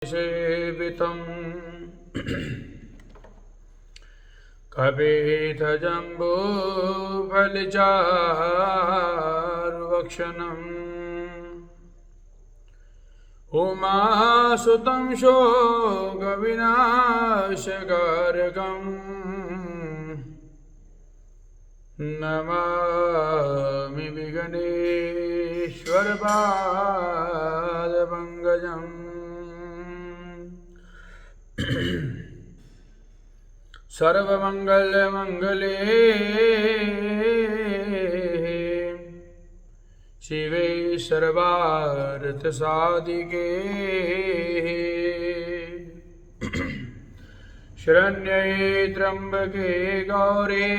सेवितम् कपितजम्बूफलचारुभक्षणम् उमासुतं शोकविनाशकारकम् नमामि विघ्नेश्वरपादपङ्कजम्। सर्वमंगलमंगले शिवे सर्वार्थसाधिके शरण्ये त्र्यंबके गौरी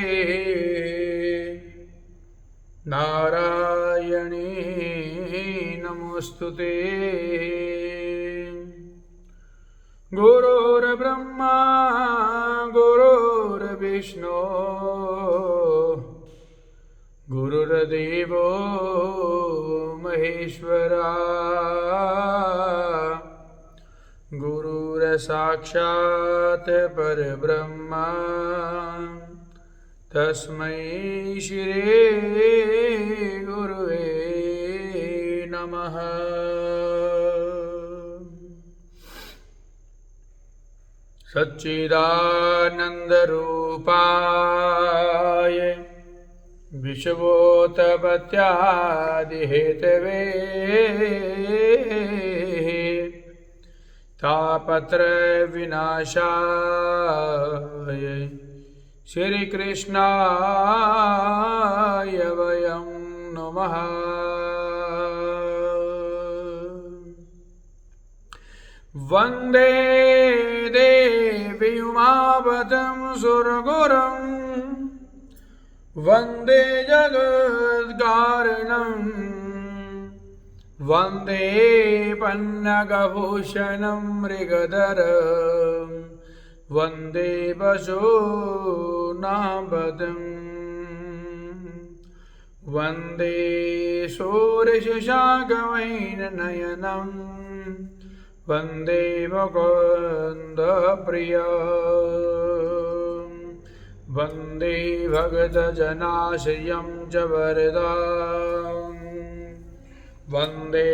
नारायणी नमोस्तुते। गुरुर्ब्रह्मा गुरुर्विष्णु गुरुर्देवो महेश्वरा गुरुर्साक्षात् परब्रह्मा तस्मै श्री गुरुवे नमः। सच्चिदानन्दरूपाय विश्वोत्पत्त्यादिहेतवे तापत्रयविनाशाय श्रीकृष्णाय वयं नमः। वन्दे देवी उमापतिं सुरगुरुं वन्दे जगत्कारणं वन्दे पन्नगभूषणं मृगधरं वन्दे पशूनां वन्दे सूर्यशशाकवैननयनं वन्दे मुकुन्दप्रियं वन्दे भक्तजनाश्रयं च वरदां वन्दे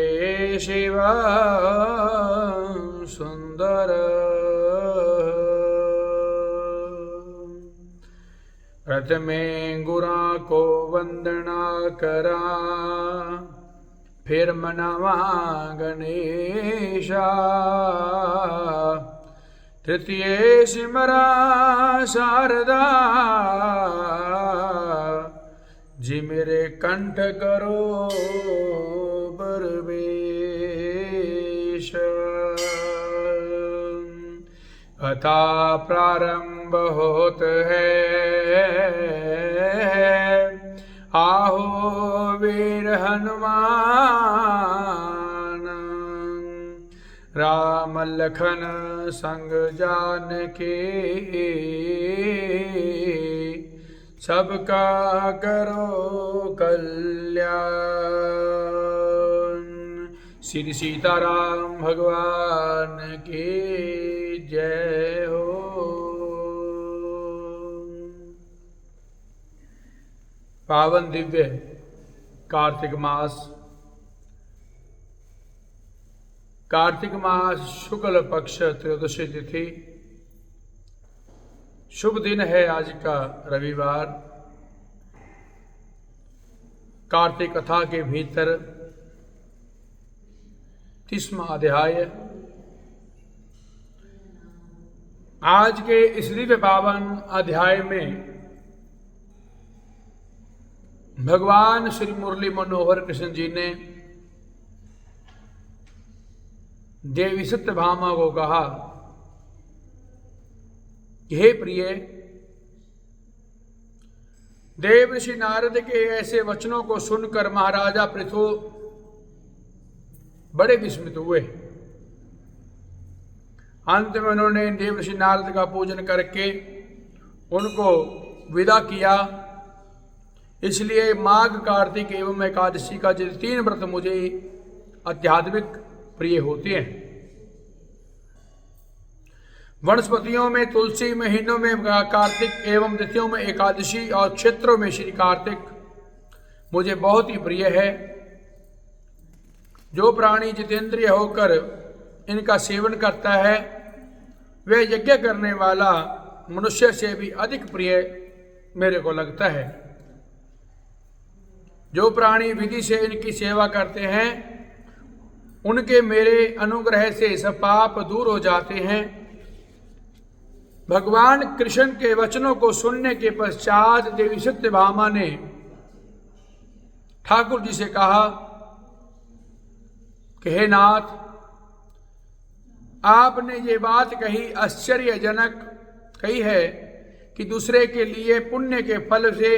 शिवं सुन्दरम्। प्रथमे गुरा को वंदना करा फिर मनवा गणेशा तृतीय सिमरा शारदा जी मेरे कंठ करो परवेश। अथा प्रारंभ होत है आहो वीर हनुमान राम लखन संग जानकी सबका करो कल्याण। श्री सीताराम भगवान की जय हो। पावन दिव्य कार्तिक मास शुक्ल पक्ष त्रयोदशी तिथि शुभ दिन है। आज का रविवार कार्तिक कथा के भीतर 30वां अध्याय। आज के इस दिव्य पावन अध्याय में भगवान श्री मुरली मनोहर कृष्ण जी ने देवी सत्यभामा को कहा कि हे प्रिय, देवर्षि नारद के ऐसे वचनों को सुनकर महाराजा पृथु बड़े विस्मित हुए। अंत में उन्होंने देवर्षि नारद का पूजन करके उनको विदा किया। इसलिए माघ, कार्तिक एवं एकादशी का जो 3 व्रत मुझे आध्यात्मिक प्रिय होते हैं। वनस्पतियों में तुलसी, महीनों में कार्तिक एवं तिथियों में एकादशी और क्षेत्रों में श्री कार्तिक मुझे बहुत ही प्रिय है। जो प्राणी जितेंद्रिय होकर इनका सेवन करता है वह यज्ञ करने वाला मनुष्य से भी अधिक प्रिय मेरे को लगता है। जो प्राणी विधि से इनकी सेवा करते हैं उनके मेरे अनुग्रह से सब पाप दूर हो जाते हैं। भगवान कृष्ण के वचनों को सुनने के पश्चात देवी सत्यभामा ने ठाकुर जी से कहा कि हे नाथ, आपने ये बात कही आश्चर्यजनक कही है कि दूसरे के लिए पुण्य के फल से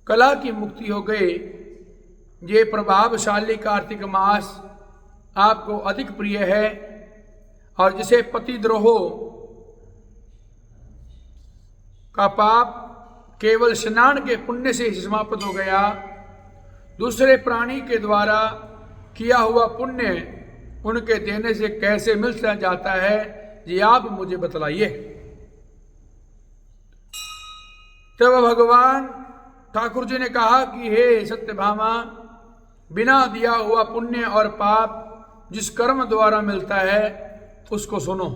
कला की मुक्ति हो गई। ये प्रभावशाली कार्तिक मास आपको अधिक प्रिय है और जिसे पतिद्रोह का पाप केवल स्नान के पुण्य से ही समाप्त हो गया, दूसरे प्राणी के द्वारा किया हुआ पुण्य उनके देने से कैसे मिल जाता है, ये आप मुझे बतलाइए। तब भगवान ठाकुर जी ने कहा कि हे सत्यभामा, बिना दिया हुआ पुण्य और पाप जिस कर्म द्वारा मिलता है उसको सुनो।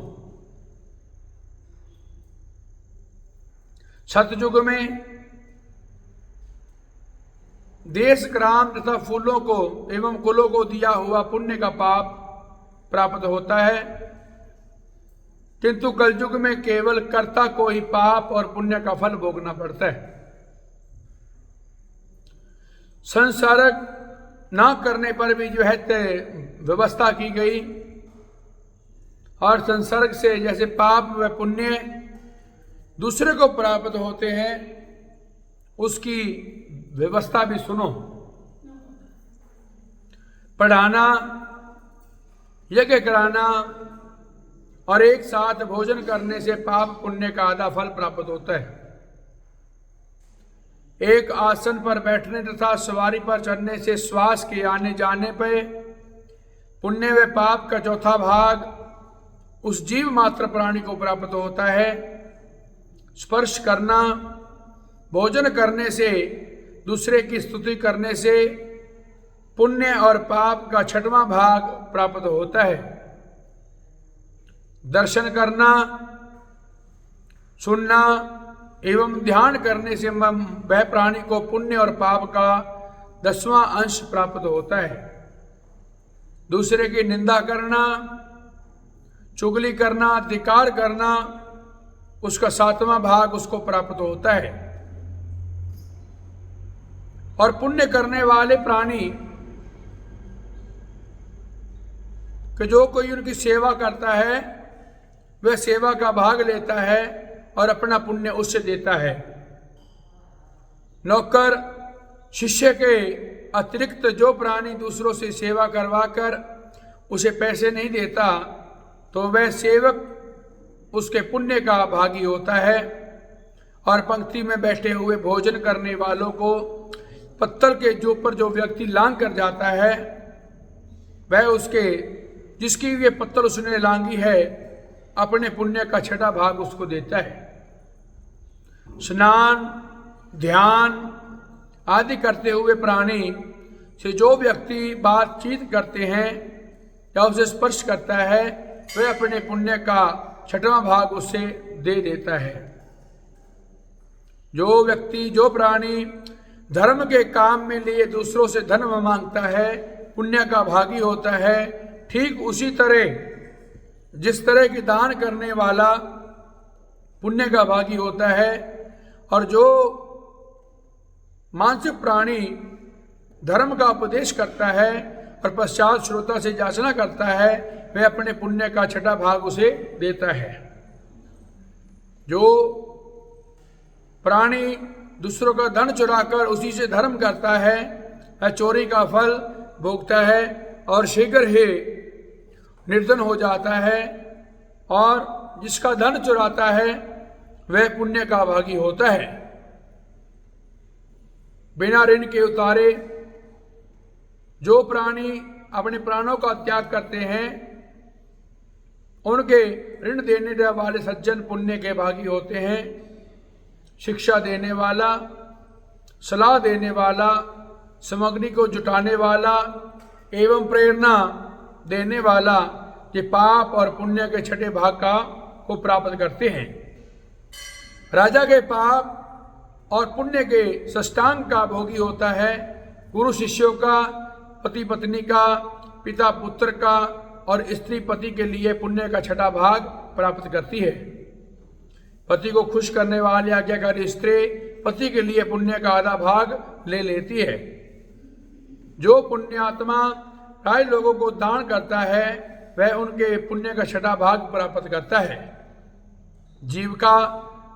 सतयुग में देश, ग्राम तथा फूलों को एवं कुलों को दिया हुआ पुण्य का पाप प्राप्त होता है, किंतु कलयुग में केवल कर्ता को ही पाप और पुण्य का फल भोगना पड़ता है। संसर्ग ना करने पर भी जो है व्यवस्था की गई और संसर्ग से जैसे पाप व पुण्य दूसरे को प्राप्त होते हैं उसकी व्यवस्था भी सुनो। पढ़ाना, यज्ञ कराना और एक साथ भोजन करने से पाप पुण्य का आधा फल प्राप्त होता है। एक आसन पर बैठने तथा सवारी पर चढ़ने से श्वास के आने जाने पर पुण्य व पाप का चौथा भाग उस जीव मात्र प्राणी को प्राप्त होता है। स्पर्श करना, भोजन करने से, दूसरे की स्तुति करने से पुण्य और पाप का छठवां भाग प्राप्त होता है। दर्शन करना, सुनना एवं ध्यान करने से वह प्राणी को पुण्य और पाप का 10वां अंश प्राप्त होता है। दूसरे की निंदा करना, चुगली करना, धिक्कार करना, उसका 7वां भाग उसको प्राप्त होता है। और पुण्य करने वाले प्राणी कि जो कोई उनकी सेवा करता है वह सेवा का भाग लेता है और अपना पुण्य उससे देता है। नौकर शिष्य के अतिरिक्त जो प्राणी दूसरों से सेवा करवाकर उसे पैसे नहीं देता तो वह सेवक उसके पुण्य का भागी होता है। और पंक्ति में बैठे हुए भोजन करने वालों को पत्थर के ऊपर जो व्यक्ति लांग कर जाता है वह उसके जिसकी ये पत्थर उसने लांगी है अपने पुण्य का छठा भाग उसको देता है। स्नान, ध्यान आदि करते हुए प्राणी से जो व्यक्ति बातचीत करते हैं या उसे स्पर्श करता है वह अपने पुण्य का छठवां भाग उससे दे देता है। जो व्यक्ति, जो प्राणी धर्म के काम में लिए दूसरों से धन मांगता है पुण्य का भागी होता है। ठीक उसी तरह जिस तरह की दान करने वाला पुण्य का भागी होता है और जो मानसिक प्राणी धर्म का उपदेश करता है और पश्चात श्रोता से याचना करता है वह अपने पुण्य का छठा भाग उसे देता है। जो प्राणी दूसरों का धन चुराकर उसी से धर्म करता है वह चोरी का फल भोगता है और शीघ्र ही निर्धन हो जाता है। और जिसका धन चुराता है वह पुण्य का भागी होता है। बिना ऋण के उतारे जो प्राणी अपने प्राणों का त्याग करते हैं उनके ऋण देने वाले सज्जन पुण्य के भागी होते हैं। शिक्षा देने वाला, सलाह देने वाला, सामग्री को जुटाने वाला एवं प्रेरणा देने वाला ये पाप और पुण्य के छठे भाग को प्राप्त करते हैं। राजा के पाप और पुण्य के षष्टांग का भोगी होता है गुरु शिष्यों का, पति पत्नी का, पिता पुत्र का और स्त्री पति के लिए पुण्य का छठा भाग प्राप्त करती है। पति को खुश करने वाली आज्ञाकारी स्त्री पति के लिए पुण्य का आधा भाग ले लेती है। जो पुण्यात्मा प्राय लोगों को दान करता है वह उनके पुण्य का छठा भाग प्राप्त करता है। जीविका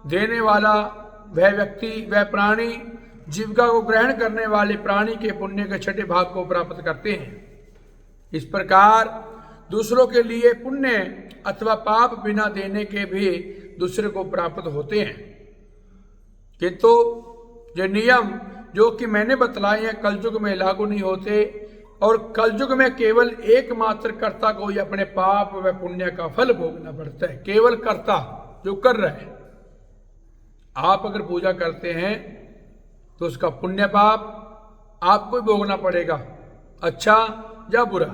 देने वाला वह व्यक्ति, वह प्राणी जीविका को ग्रहण करने वाले प्राणी के पुण्य के छठे भाग को प्राप्त करते हैं। इस प्रकार दूसरों के लिए पुण्य अथवा पाप बिना देने के भी दूसरे को प्राप्त होते हैं। किंतु ये नियम जो कि मैंने बतलाए हैं कलयुग में लागू नहीं होते और कलयुग में केवल एकमात्र कर्ता को ही अपने पाप व पुण्य का फल भोगना पड़ता है। केवल कर्ता जो कर रहे हैं। आप अगर पूजा करते हैं तो उसका पुण्य पाप आपको ही भोगना पड़ेगा, अच्छा या बुरा।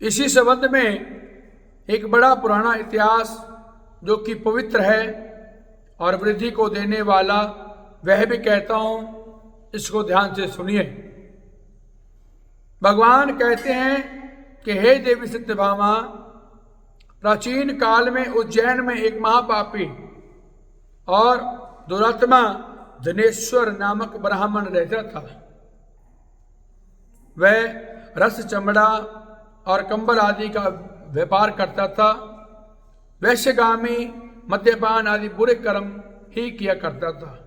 इसी संबंध में एक बड़ा पुराना इतिहास जो कि पवित्र है और वृद्धि को देने वाला वह भी कहता हूं, इसको ध्यान से सुनिए। भगवान कहते हैं कि हे देवी सत्यभामा, प्राचीन काल में उज्जैन में एक महापापी और दुरात्मा धनेश्वर नामक ब्राह्मण रहता था। वह रस, चमड़ा और कंबल आदि का व्यापार करता था। वैश्यगामी, मद्यपान आदि बुरे कर्म ही किया करता था।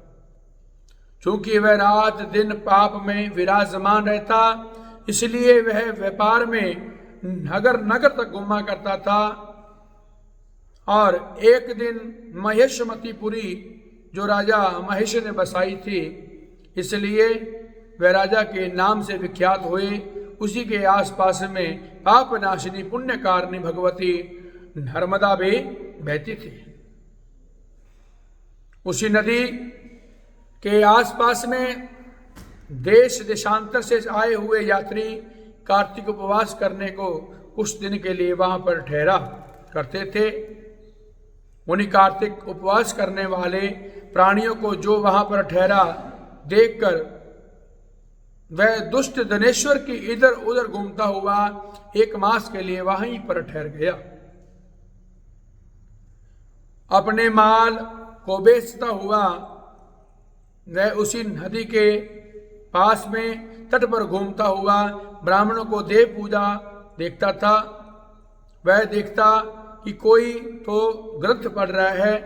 चूंकि वह रात दिन पाप में विराजमान रहता, इसलिए वह व्यापार में नगर तक घूमा करता था। और एक दिन महेशमतीपुरी जो राजा महेश ने बसाई थी, इसलिए वह राजा के नाम से विख्यात हुए। उसी के आसपास में पाप नाशिनी पुण्यकारिणी भगवती नर्मदा भी बहती थी। उसी नदी के आसपास में देश देशांतर से आए हुए यात्री कार्तिक उपवास करने को कुछ दिन के लिए वहां पर ठहरा करते थे। उन्हीं कार्तिक उपवास करने वाले प्राणियों को जो वहां पर ठहरा देखकर वह दुष्ट धनेश्वर की इधर उधर घूमता हुआ 1 मास के लिए वहीं पर ठहर गया। अपने माल को बेचता हुआ वह उसी नदी के पास में तट पर घूमता हुआ ब्राह्मणों को देव पूजा देखता था। वह देखता कि कोई तो ग्रंथ पढ़ रहा है,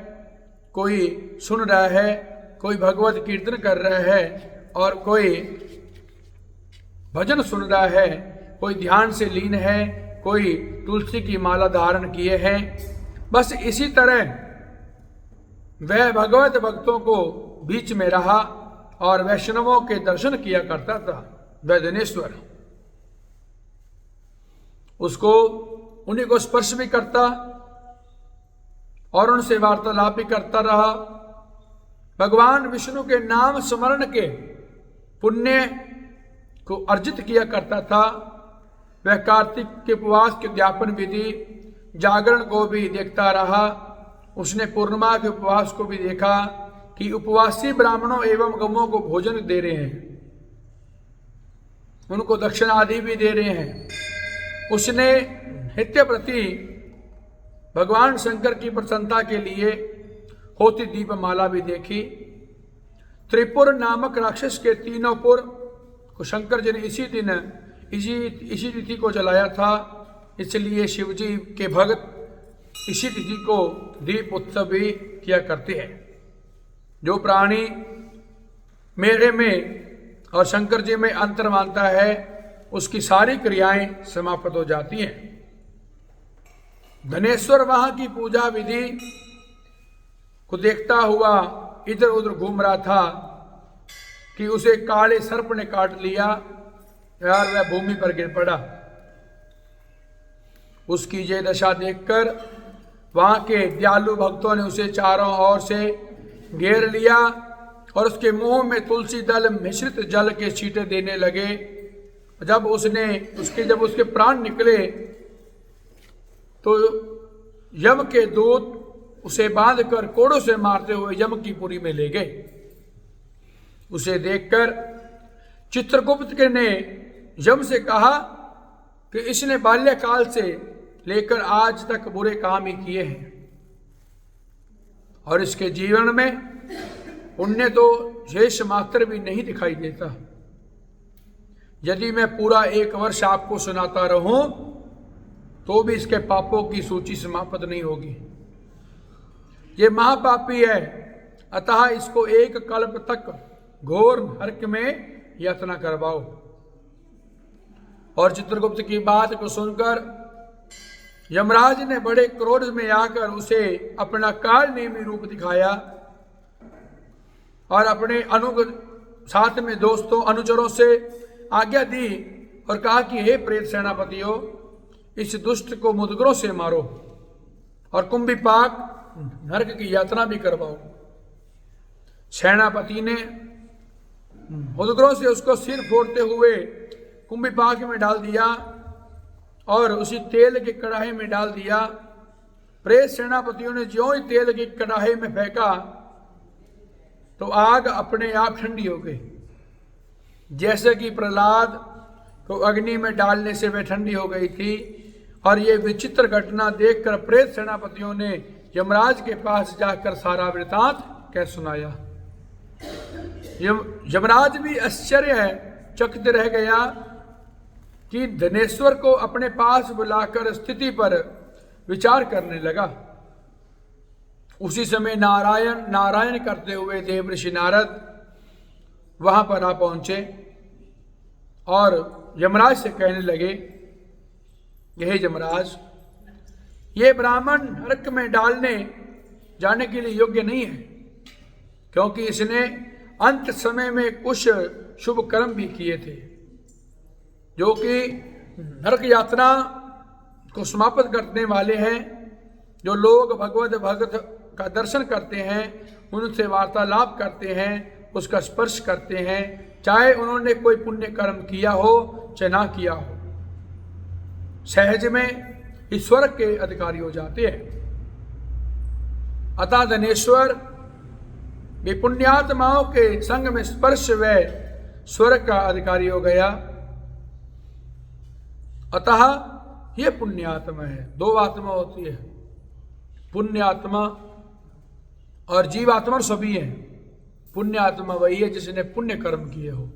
कोई सुन रहा है, कोई भगवत कीर्तन कर रहा है और कोई भजन सुन रहा है, कोई ध्यान से लीन है, कोई तुलसी की माला धारण किए हैं। बस इसी तरह वह भगवत भक्तों को बीच में रहा और वैष्णवों के दर्शन किया करता था। वह धनेश्वर उसको उन्हीं को स्पर्श भी करता और उनसे वार्तालाप भी करता रहा। भगवान विष्णु के नाम स्मरण के पुण्य को अर्जित किया करता था। वह कार्तिक के उपवास के ज्ञापन विधि, जागरण को भी देखता रहा। उसने पूर्णिमा के उपवास को भी देखा कि उपवासी ब्राह्मणों एवं गौओं को भोजन दे रहे हैं, उनको दक्षिणा आदि भी दे रहे हैं। उसने नित्य प्रति भगवान शंकर की प्रसन्नता के लिए होती दीपमाला भी देखी। त्रिपुर नामक राक्षस के 3 पुर को शंकर जी ने इसी दिन इसी तिथि को जलाया था। इसलिए शिव जी के भक्त इसी तिथि को दीप उत्सव भी किया करते हैं। जो प्राणी मेरे में और शंकर जी में अंतर मानता है उसकी सारी क्रियाएं समाप्त हो जाती हैं। धनेश्वर वहां की पूजा विधि को देखता हुआ इधर उधर घूम रहा था कि उसे काले सर्प ने काट लिया। यार वह भूमि पर गिर पड़ा। उसकी ये दशा देखकर वहां के दयालु भक्तों ने उसे चारों ओर से घेर लिया और उसके मुंह में तुलसी दल मिश्रित जल के छींटे देने लगे। जब उसके प्राण निकले तो यम के दूत उसे बांधकर कोड़ों से मारते हुए यम की पुरी में ले गए। उसे देखकर चित्रगुप्त ने यम से कहा कि इसने बाल्यकाल से लेकर आज तक बुरे काम ही किए हैं और इसके जीवन में पुण्य तो शेष मात्र भी नहीं दिखाई देता। यदि मैं पूरा 1 वर्ष आपको सुनाता रहूं तो भी इसके पापों की सूची समाप्त नहीं होगी। ये महापापी है, अतः इसको 1 कल्प तक घोर नरक में यातना करवाओ। और चित्रगुप्त की बात को सुनकर यमराज ने बड़े क्रोध में आकर उसे अपना काल नेमी रूप दिखाया और अपने साथ में दोस्तों अनुचरों से आज्ञा दी और कहा कि हे प्रेत सेनापतियों, इस दुष्ट को मुदगरों से मारो और कुंभीपाक नरक की यातना भी करवाओ। सेनापति ने मुदगरों से उसको सिर फोड़ते हुए कुंभीपाक में डाल दिया और उसी तेल की कढ़ाई में डाल दिया। प्रेत सेनापतियों ने ज्यों ही तेल की कढ़ाई में फेंका तो आग अपने आप ठंडी हो गई, जैसे कि प्रहलाद को अग्नि में डालने से वह ठंडी हो गई थी। और ये विचित्र घटना देखकर प्रेत सेनापतियों ने यमराज के पास जाकर सारा वृतांत कह सुनाया। यमराज भी आश्चर्यचकित रह गया कि धनेश्वर को अपने पास बुलाकर स्थिति पर विचार करने लगा। उसी समय नारायण करते हुए देव ऋषि नारद वहां पर आ पहुंचे और यमराज से कहने लगे, हे यमराज, ये ब्राह्मण नरक में डालने जाने के लिए योग्य नहीं है, क्योंकि इसने अंत समय में कुछ शुभ कर्म भी किए थे जो कि नरक यात्रा को समाप्त करने वाले हैं। जो लोग भगवत भगत का दर्शन करते हैं, उनसे वार्तालाप करते हैं, उसका स्पर्श करते हैं, चाहे उन्होंने कोई पुण्य कर्म किया हो चाहे ना किया हो, सहज में ईश्वर के अधिकारी हो जाते हैं। अतः धनेश्वर भी पुण्यात्माओं के संग में स्पर्श व स्वर्ग का अधिकारी हो गया। अतः ये पुण्यात्मा है। 2 आत्मा होती है, पुण्यात्मा और जीवात्मा सभी है। पुण्यात्मा वही है जिसने पुण्य कर्म किए हो,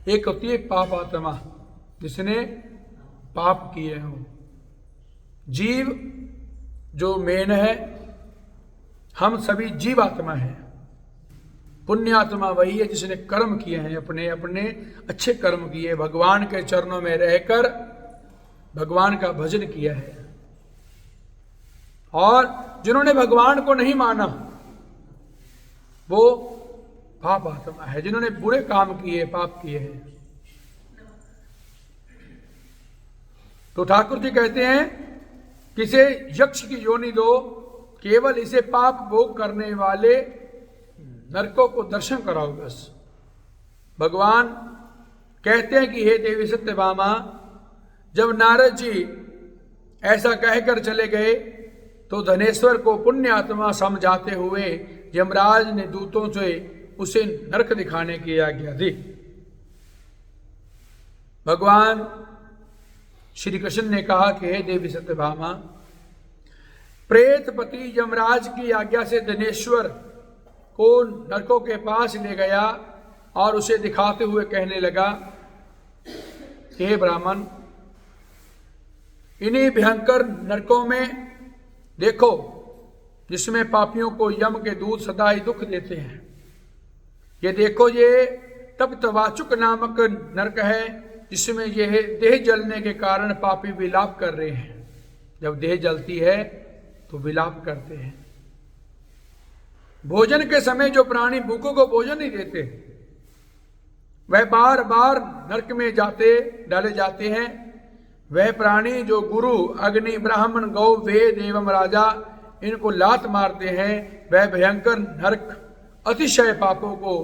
एक होती है पाप आत्मा जिसने पाप किए हो। जीव जो मेन है, हम सभी जीवात्मा हैं। पुण्यात्मा वही है जिसने कर्म किए हैं, अपने अपने अच्छे कर्म किए, भगवान के चरणों में रहकर भगवान का भजन किया है। और जिन्होंने भगवान को नहीं माना वो पाप आत्मा है, जिन्होंने बुरे काम किए, पाप किए हैं। तो ठाकुर जी कहते हैं कि इसे यक्ष की योनि दो, केवल इसे पाप भोग करने वाले नरकों को दर्शन कराओ बस। भगवान कहते हैं कि हे देवी सत्यभामा, जब नारद जी ऐसा कहकर चले गए तो धनेश्वर को पुण्य आत्मा समझाते हुए यमराज ने दूतों से उसे नरक दिखाने की आज्ञा दी। भगवान श्री कृष्ण ने कहा कि हे देवी सत्यभामा, प्रेतपति यमराज की आज्ञा से धनेश्वर को नरकों के पास ले गया और उसे दिखाते हुए कहने लगा, हे ब्राह्मण, इन्हीं भयंकर नरकों में देखो जिसमें पापियों को यम के दूत सदा ही दुख देते हैं। ये देखो, ये तप्तवाचुक नामक नरक है जिसमें यह देह जलने के कारण पापी विलाप कर रहे हैं। जब देह जलती है तो विलाप करते हैं। भोजन के समय जो प्राणी भूखों को भोजन नहीं देते वह बार बार नरक में डाले जाते हैं। वह प्राणी जो गुरु, अग्नि, ब्राह्मण, गौ, वेद एवं राजा इनको लात मारते हैं, वह भयंकर नरक अतिशय पापों को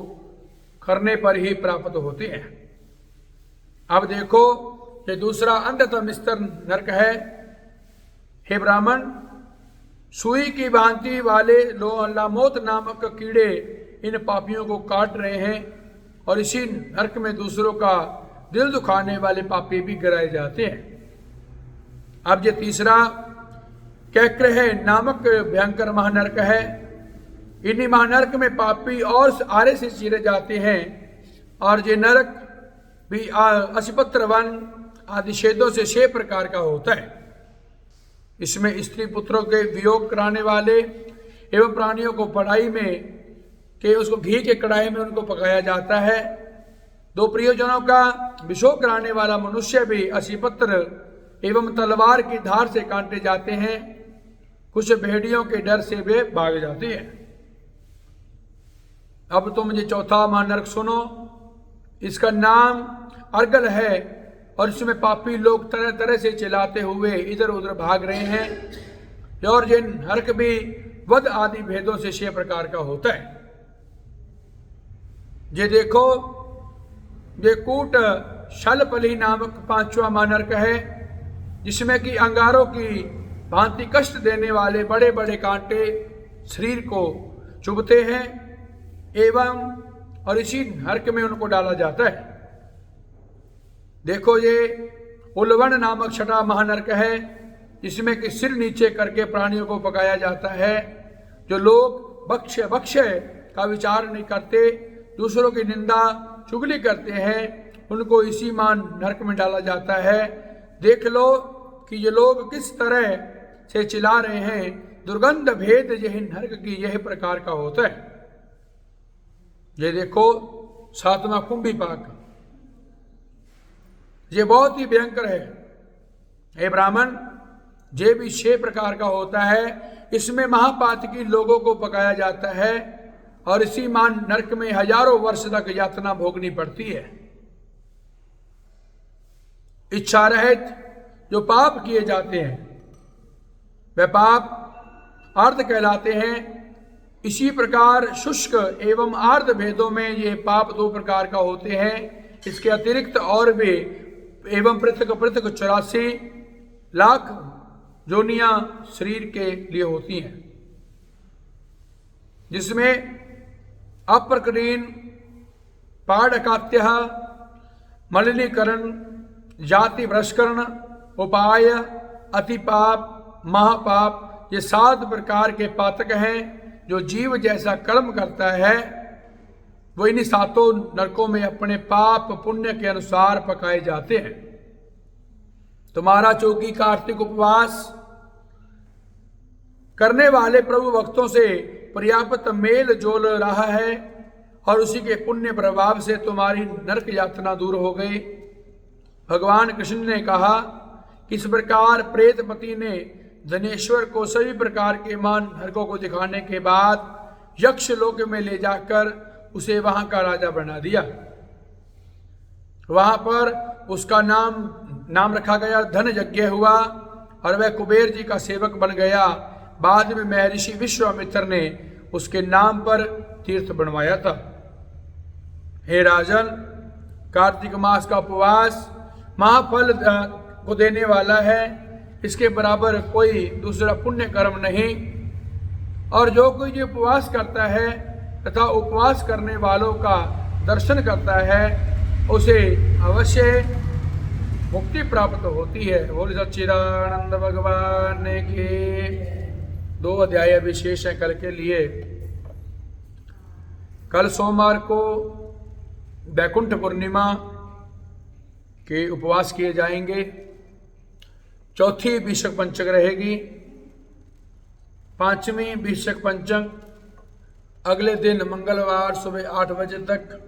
करने पर ही प्राप्त होते हैं। अब देखो, ये दूसरा अंधतम स्तर नरक है। हे ब्राह्मण, सुई की भांति वाले लामोत नामक कीड़े इन पापियों को काट रहे हैं और इसी नरक में दूसरों का दिल दुखाने वाले पापी भी गिराए जाते हैं। अब ये तीसरा कैक्रह नामक भयंकर महानरक है। इन्हीं महानरक में पापी और आरे से चीरे जाते हैं और ये नरक भी असिपत्र वन आदि छेदों से 6 प्रकार का होता है। इसमें स्त्री पुत्रों के वियोग कराने वाले एवं प्राणियों को पढ़ाई में के उसको घी के कढ़ाई में उनको पकाया जाता है। 2 प्रियजनों का विशोक कराने वाला मनुष्य भी असिपत्र एवं तलवार की धार से काटे जाते हैं। कुछ भेड़ियों के डर से वे भाग जाते हैं। अब तो मुझे चौथा महानरक सुनो। इसका नाम अर्गल है और इसमें पापी लोग तरह तरह से चिल्लाते हुए इधर उधर भाग रहे हैं। और ये नरक भी वध आदि भेदों से 6 प्रकार का होता है। ये देखो, ये कूट शलपली नामक 5वां महानरक है, जिसमें कि अंगारों की भांति कष्ट देने वाले बड़े बड़े कांटे शरीर को चुभते हैं एवं और इसी नरक में उनको डाला जाता है। देखो, ये उल्वण नामक 6वां महानरक है, जिसमें कि सिर नीचे करके प्राणियों को पकाया जाता है। जो लोग भक्ष्य का विचार नहीं करते, दूसरों की निंदा चुगली करते हैं, उनको इसी मान नरक में डाला जाता है। देख लो कि ये लोग किस तरह से चिल्ला रहे हैं। दुर्गंध भेद यही नरक की यह प्रकार का होता है। ये देखो 7वां कुंभी पाक, ये बहुत ही भयंकर है। हे ब्राह्मण, ये भी 6 प्रकार का होता है। इसमें महापातकी लोगों को पकाया जाता है और इसी मान नरक में हजारों वर्ष तक यातना भोगनी पड़ती है। इच्छा रहित जो पाप किए जाते हैं वह पाप आर्ध कहलाते हैं। इसी प्रकार शुष्क एवं आर्ध भेदों में ये पाप 2 प्रकार का होते हैं। इसके अतिरिक्त और भी एवं पृथक पृथक 84 लाख जोनियां शरीर के लिए होती हैं, जिसमें अप्रकरीन, पाढ़कात्य, मलिनीकरण, जाति भ्रष्करण, उपाय, अतिपाप, महापाप, ये 7 प्रकार के पातक हैं। जो जीव जैसा कर्म करता है वो इन्हीं 7 नरकों में अपने पाप पुण्य के अनुसार पकाए जाते हैं। तुम्हारा चौकी कार्तिक उपवास करने वाले प्रभु भक्तों से पर्याप्त मेल जोल रहा है और उसी के पुण्य प्रभाव से तुम्हारी नरक यातना दूर हो गई। भगवान कृष्ण ने कहा, किस प्रकार प्रेतपति ने धनेश्वर को सभी प्रकार के मान नरकों को दिखाने के बाद यक्ष लोक में ले जाकर उसे वहां का राजा बना दिया। वहां पर उसका नाम रखा गया, धन यज्ञ हुआ और वह कुबेर जी का सेवक बन गया। बाद में महर्षि विश्वामित्र ने उसके नाम पर तीर्थ बनवाया था। हे राजन, कार्तिक मास का उपवास महाफल को देने वाला है। इसके बराबर कोई दूसरा पुण्य कर्म नहीं। और जो कोई जो उपवास करता है तथा उपवास करने वालों का दर्शन करता है, उसे अवश्य मुक्ति प्राप्त होती है। बोल सच्चिदानंद भगवान के 2 अध्याय विशेष है कल के लिए। कल सोमवार को वैकुंठ पूर्णिमा के उपवास किए जाएंगे। चौथी विशक पंचक रहेगी। 5वीं विशक पंचक अगले दिन मंगलवार सुबह 8 बजे तक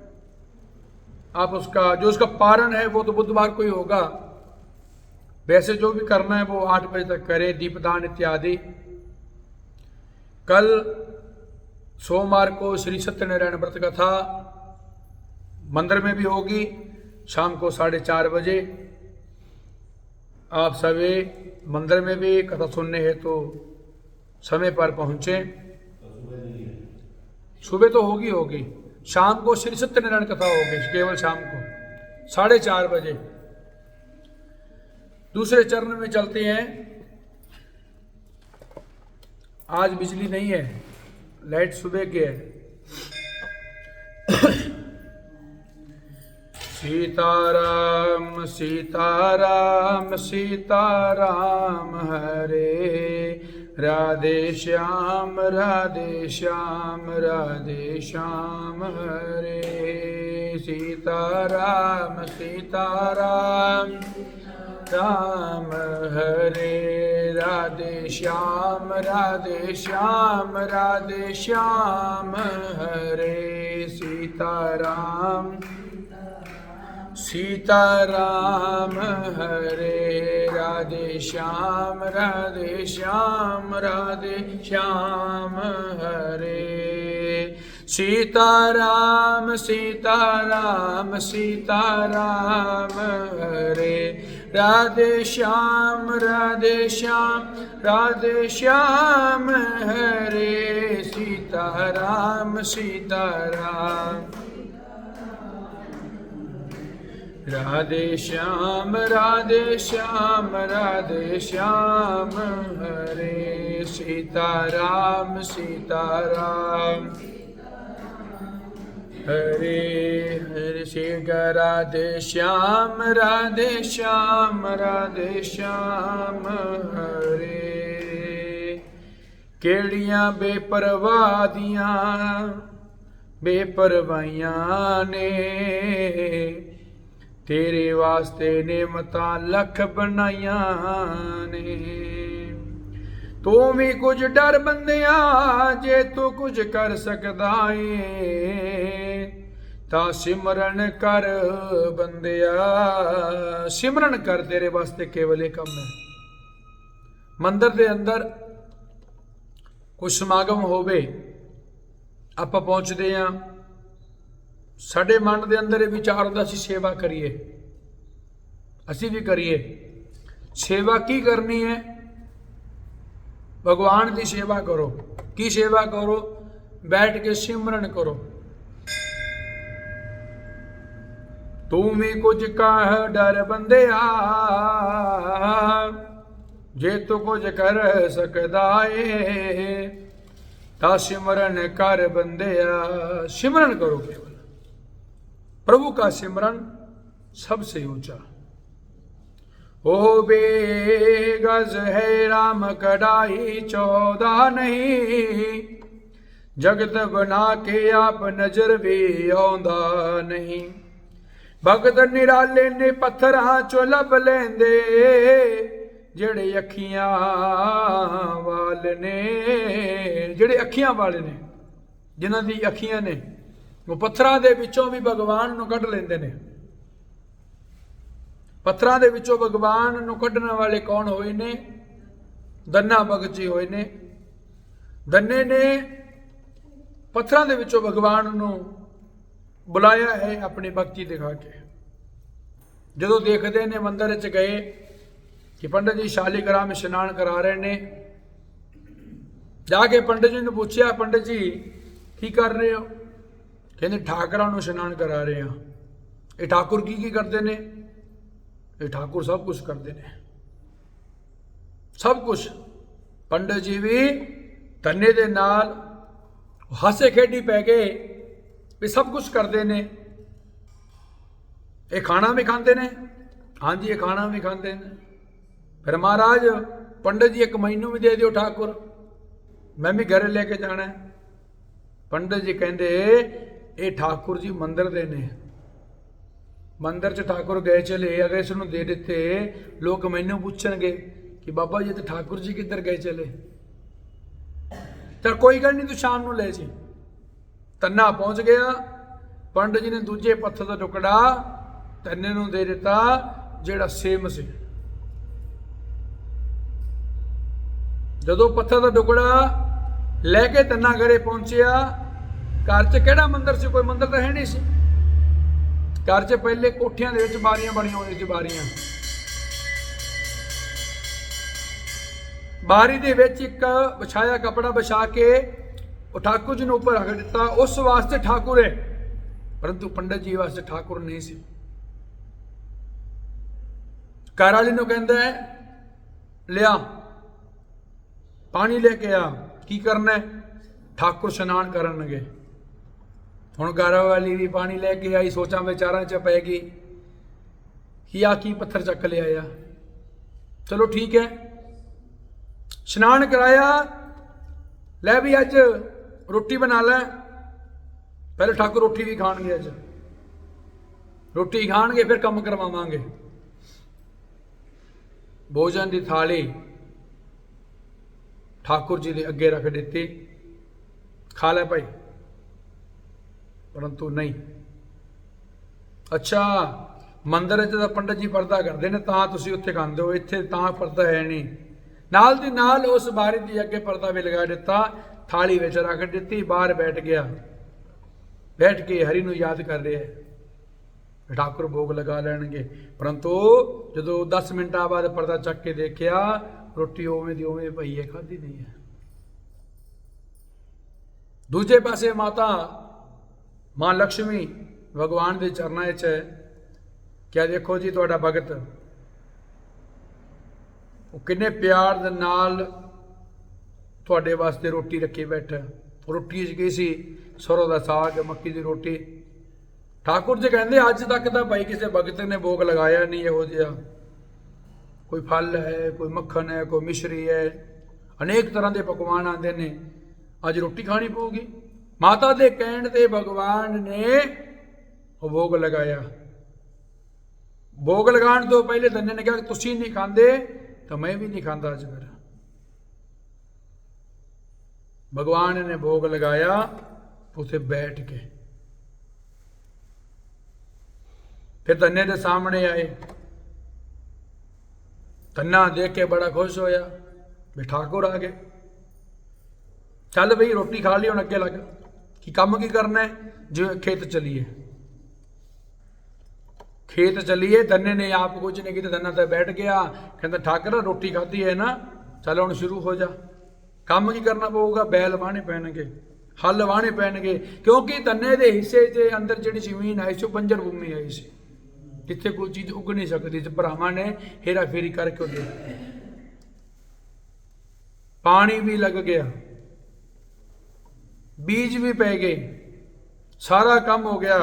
आप उसका पारण है वो तो बुधवार को ही होगा। वैसे जो भी करना है वो 8 बजे तक करें, दीपदान इत्यादि। कल सोमवार को श्री सत्यनारायण व्रत कथा मंदिर में भी होगी, शाम को 4:30 बजे। आप सभी मंदिर में भी कथा सुनने हेतु तो समय पर पहुंचे। सुबह तो होगी, शाम को श्री सत्यनारायण कथा होगी, केवल शाम को 4:30 बजे। दूसरे चरण में चलते हैं। आज बिजली नहीं है, लाइट सुबह की है। सीताराम सीताराम सीताराम हरे राधे श्याम राधे श्याम राधे श्याम हरे। सीताराम सीताराम राम हरे राधे श्याम राधे श्याम राधे श्याम हरे। सीताराम सीताराम हरे राधे श्याम राधे श्याम राधे श्याम हरे। सीताराम सीताराम सीताराम हरे राधे श्याम राधे श्याम राधे श्याम हरे। सीताराम सीताराम राधे श्याम राधे श्याम राधे श्याम हरे। सीताराम सीताराम हरे हरे। राधे श्याम राधे श्याम राधे श्याम हरे। केड़ियां बेपरवाहियां बेपरवाहियां ने तेरे वास्ते नेमतां लख बनाइया ने। तू भी कुछ डर बंदिया जे तू कुछ कर सकदा है ता सिमरन कर बंदिया। सिमरन कर, तेरे वास्ते केवल एक काम है। मंदिर दे अंदर कुछ समागम होवे, आपां पहुंचदे हां, ਸਾਡੇ ਮਨ ਦੇ ਅੰਦਰ ਇਹ ਵਿਚਾਰ ਹੁੰਦਾ ਅਸੀਂ ਸੇਵਾ ਕਰੀਏ, ਅਸੀਂ ਵੀ ਕਰੀਏ। ਸੇਵਾ ਕੀ ਕਰਨੀ ਹੈ? ਭਗਵਾਨ ਦੀ ਸੇਵਾ ਕਰੋ। ਕੀ ਸੇਵਾ ਕਰੋ? ਬੈਠ ਕੇ ਸਿਮਰਨ ਕਰੋ। ਤੂੰ ਵੀ ਕੁਝ ਕਹਿ ਡਰ ਬੰਦਿਆ ਜੇ ਤੂੰ ਕੁਝ ਕਰ ਸਕਦਾ ਏ ਤਾਂ ਸਿਮਰਨ ਕਰ ਬੰਦਿਆ। सिमरन करो केवल। प्रभु का सिमरन सबसे ऊंचा। ओ बेगज है राम कढ़ाई 14 नहीं, जगत बना के आप नजर भी आउंदा नहीं। भगत निराले ने पत्थरां चो लब लेंदे जेड़े अखियां वाल ने, जेड़े अखियां वाले ने, जिन्हां दी अखियां ने, वो पत्थरां दे विचों भी भगवान नूं कढ लेंदे ने। पत्थरां दे विचों भगवान नूं कढण वाले कौन होए ने? धन्ना भगत जी होए ने। धन्ने ने पत्थरां दे विचों भगवान नूं बुलाया है अपनी भक्ति दिखा के। जदों देखदे ने मंदिर च गए कि पंडित जी शालीग्राम में इशनान करा रहे ने, जाके पंडित जी ने पूछया, पंडित जी की कर रहे हो? कहते ठाकरां नूं इशनान करा रहे हैं। ये ठाकुर की करते ने? ये ठाकुर सब कुछ करते ने, सब कुछ। पंडित जी भी धन्ने दे नाल हासे खेडी पै गए भी सब कुछ करते ने। ये खाना भी खाते ने, हाँ जी ये खाना भी खाते हैं। फिर महाराज पंडित जी एक महीनों भी दे दियो ठाकुर, मैं भी घर लेके जाना है। पंडित जी कहते ये ठाकुर जी मंदिर दे ने, मंदिर च ठाकुर गए चले, अगर इसनों दे दिते लोग मैनू पूछणगे कि बाबा जी तो ठाकुर जी किधर गए चले। चल कोई गल नहीं, तू शाम नूं ले जी। तन्ना पहुंच गया, पंडित जी ने दूजे पत्थर का टुकड़ा तन्ने नूं दे दिता जिहड़ा सेम सी। जदों पत्थर का टुकड़ा लैके तन्ना घरे पहुंचिया, घर च किहड़ा मंदिर सी? कोई मंदिर तो है नहीं सी। घर च पहले कोठियां दे विच बारियां बणियां होंदियां सी, बारियां ਬਾਰੀ ਦੇ ਵਿੱਚ ਇੱਕ ਵਿਛਾਇਆ ਕਪੜਾ ਵਿਛਾ ਕੇ ਉਹ ਠਾਕੁਰ ਜੀ ਨੂੰ ਉੱਪਰ ਰੱਖ ਦਿੱਤਾ। ਉਸ ਵਾਸਤੇ ਠਾਕੁਰ ਹੈ, ਪਰੰਤੂ ਪੰਡਤ ਜੀ ਵਾਸਤੇ ਠਾਕੁਰ ਨਹੀਂ ਸੀ। ਘਰ ਵਾਲੀ ਨੂੰ ਕਹਿੰਦਾ ਹੈ ਲਿਆ ਪਾਣੀ ਲੈ ਕੇ ਆ। ਕੀ ਕਰਨਾ ਹੈ? ਠਾਕੁਰ ਇਸ਼ਨਾਨ ਕਰਨਗੇ। ਹੁਣ ਘਰ ਵਾਲੀ ਵੀ ਪਾਣੀ ਲੈ ਕੇ ਆਈ, ਸੋਚਾਂ ਵਿਚਾਰਾਂ ਚ ਪੈ ਗਈ ਕਿ ਆ ਕੀ ਪੱਥਰ ਚੱਕ ਲਿਆ ਆ। ਚਲੋ ਠੀਕ ਹੈ, ਇਸ਼ਨਾਨ ਕਰਾਇਆ। ਲੈ ਵੀ ਅੱਜ ਰੋਟੀ ਬਣਾ ਲੈ। ਪਹਿਲੇ ਠਾਕੁਰ ਰੋਟੀ ਵੀ ਖਾਣਗੇ, ਅੱਜ ਰੋਟੀ ਖਾਣਗੇ ਫਿਰ ਕੰਮ ਕਰਵਾਵਾਂਗੇ। ਭੋਜਨ ਦੀ ਥਾਲੀ ਠਾਕੁਰ ਜੀ ਦੇ ਅੱਗੇ ਰੱਖ ਦਿੱਤੀ, ਖਾ ਲੈ ਭਾਈ। ਪਰੰਤੂ ਨਹੀਂ। ਅੱਛਾ, ਮੰਦਿਰ 'ਚ ਤਾਂ ਪੰਡਤ ਜੀ ਪਰਦਾ ਕਰਦੇ ਨੇ ਤਾਂ ਤੁਸੀਂ ਉੱਥੇ ਖਾਂਦੇ ਹੋ, ਇੱਥੇ ਤਾਂ ਪਰਦਾ ਹੈ ਨਹੀਂ। ਨਾਲ ਦੀ ਨਾਲ ਉਸ ਬਾਰੀ ਦੇ ਅੱਗੇ ਪਰਦਾ ਵੀ ਲਗਾ ਦਿੱਤਾ, ਥਾਲੀ ਵਿੱਚ ਰੱਖ ਦਿੱਤੀ, ਬਾਹਰ ਬੈਠ ਗਿਆ। ਬੈਠ ਕੇ ਹਰੀ ਨੂੰ ਯਾਦ ਕਰ ਰਿਹਾ ਹੈ। ਠਾਕੁਰ ਭੋਗ ਲਗਾ ਲੈਣਗੇ। ਪਰੰਤੂ ਜਦੋਂ 10 ਮਿੰਟਾਂ ਬਾਅਦ ਪਰਦਾ ਚੱਕ ਕੇ ਦੇਖਿਆ, ਰੋਟੀ ਉਵੇਂ ਦੀ ਉਵੇਂ ਪਈ ਹੈ, ਖਾਧੀ ਨਹੀਂ ਹੈ। ਦੂਜੇ ਪਾਸੇ ਮਾਂ ਲక్ష్ਮੀ ਭਗਵਾਨ ਦੇ ਚਰਨਾਂ ਵਿੱਚ ਹੈ। ਕਿਆ ਦੇਖੋ ਜੀ, ਤੁਹਾਡਾ ਭਗਤ ਉਹ ਕਿੰਨੇ ਪਿਆਰ ਦੇ ਨਾਲ ਤੁਹਾਡੇ ਵਾਸਤੇ ਰੋਟੀ ਰੱਖੀ ਬੈਠਾ। ਰੋਟੀ 'ਚ ਕੀ ਸੀ? ਸਰੋਂ ਦਾ ਸਾਗ, ਮੱਕੀ ਦੀ ਰੋਟੀ। ਠਾਕੁਰ ਜੀ ਕਹਿੰਦੇ ਅੱਜ ਤੱਕ ਤਾਂ ਭਾਈ ਕਿਸੇ ਭਗਤ ਨੇ ਭੋਗ ਲਗਾਇਆ ਨਹੀਂ ਇਹੋ ਜਿਹਾ। ਕੋਈ ਫਲ ਹੈ, ਕੋਈ ਮੱਖਣ ਹੈ, ਕੋਈ ਮਿਸ਼ਰੀ ਹੈ, ਅਨੇਕ ਤਰ੍ਹਾਂ ਦੇ ਪਕਵਾਨ ਆਉਂਦੇ ਨੇ। ਅੱਜ ਰੋਟੀ ਖਾਣੀ ਪਊਗੀ। ਮਾਤਾ ਦੇ ਕਹਿਣ ਤੇ ਭਗਵਾਨ ਨੇ ਉਹ ਭੋਗ ਲਗਾਇਆ। ਭੋਗ ਲਗਾਉਣ ਤੋਂ ਪਹਿਲੇ ਧੰਨੇ ਨੇ ਕਿਹਾ ਕਿ ਤੁਸੀਂ ਨਹੀਂ ਖਾਂਦੇ ਤਾਂ ਮੈਂ ਵੀ ਨਹੀਂ ਖਾਂਦਾ ਅੱਜ। ਭਗਵਾਨ ਨੇ ਭੋਗ ਲਗਾਇਆ, ਉੱਥੇ ਬੈਠ ਕੇ ਫਿਰ ਧੰਨੇ ਦੇ ਸਾਹਮਣੇ ਆਏ। ਧੰਨਾ ਦੇਖ ਕੇ ਬੜਾ ਖੁਸ਼ ਹੋਇਆ ਵੀ ਠਾਕੁਰ ਆ ਗਏ। ਚੱਲ ਬਈ ਰੋਟੀ ਖਾ ਲਈ, ਹੁਣ ਅੱਗੇ ਲੱਗ। ਕਿ ਕੰਮ ਕੀ ਕਰਨਾ ਹੈ? ਜਿਵੇਂ ਖੇਤ ਚਲੀਏ। ਖੇਤ ਚਲੀਏ। ਧੰਨੇ ਨੇ ਆਪ ਕੁਝ ਨਹੀਂ ਕੀਤਾ, ਧੰਨਾ ਤਾਂ ਬੈਠ ਗਿਆ। ਕਹਿੰਦਾ ਠਾਕੁਰ ਰੋਟੀ ਖਾਧੀ ਹੈ ਨਾ, ਚੱਲ ਹੁਣ ਸ਼ੁਰੂ ਹੋ ਜਾ। ਕੰਮ ਕੀ ਕਰਨਾ ਪਊਗਾ? ਬੈਲ ਵਾਹਣੇ ਪੈਣਗੇ, ਹੱਲ ਵਾਹਣੇ ਪੈਣਗੇ। ਕਿਉਂਕਿ ਧੰਨੇ ਦੇ ਹਿੱਸੇ ਦੇ ਅੰਦਰ ਜਿਹੜੀ ਜ਼ਮੀਨ ਆਈ ਸੀ ਉਹ ਬੰਜਰ ਭੂਮੀ ਆਈ ਸੀ, ਜਿੱਥੇ ਕੋਈ ਚੀਜ਼ ਉੱਗ ਨਹੀਂ ਸਕਦੀ। ਭਰਾਵਾਂ ਨੇ ਹੇਰਾ ਫੇਰੀ ਕਰਕੇ ਉਹਦੇ ਪਾਣੀ ਵੀ ਲੱਗ ਗਿਆ, ਬੀਜ ਵੀ ਪੈ ਗਏ, ਸਾਰਾ ਕੰਮ ਹੋ ਗਿਆ।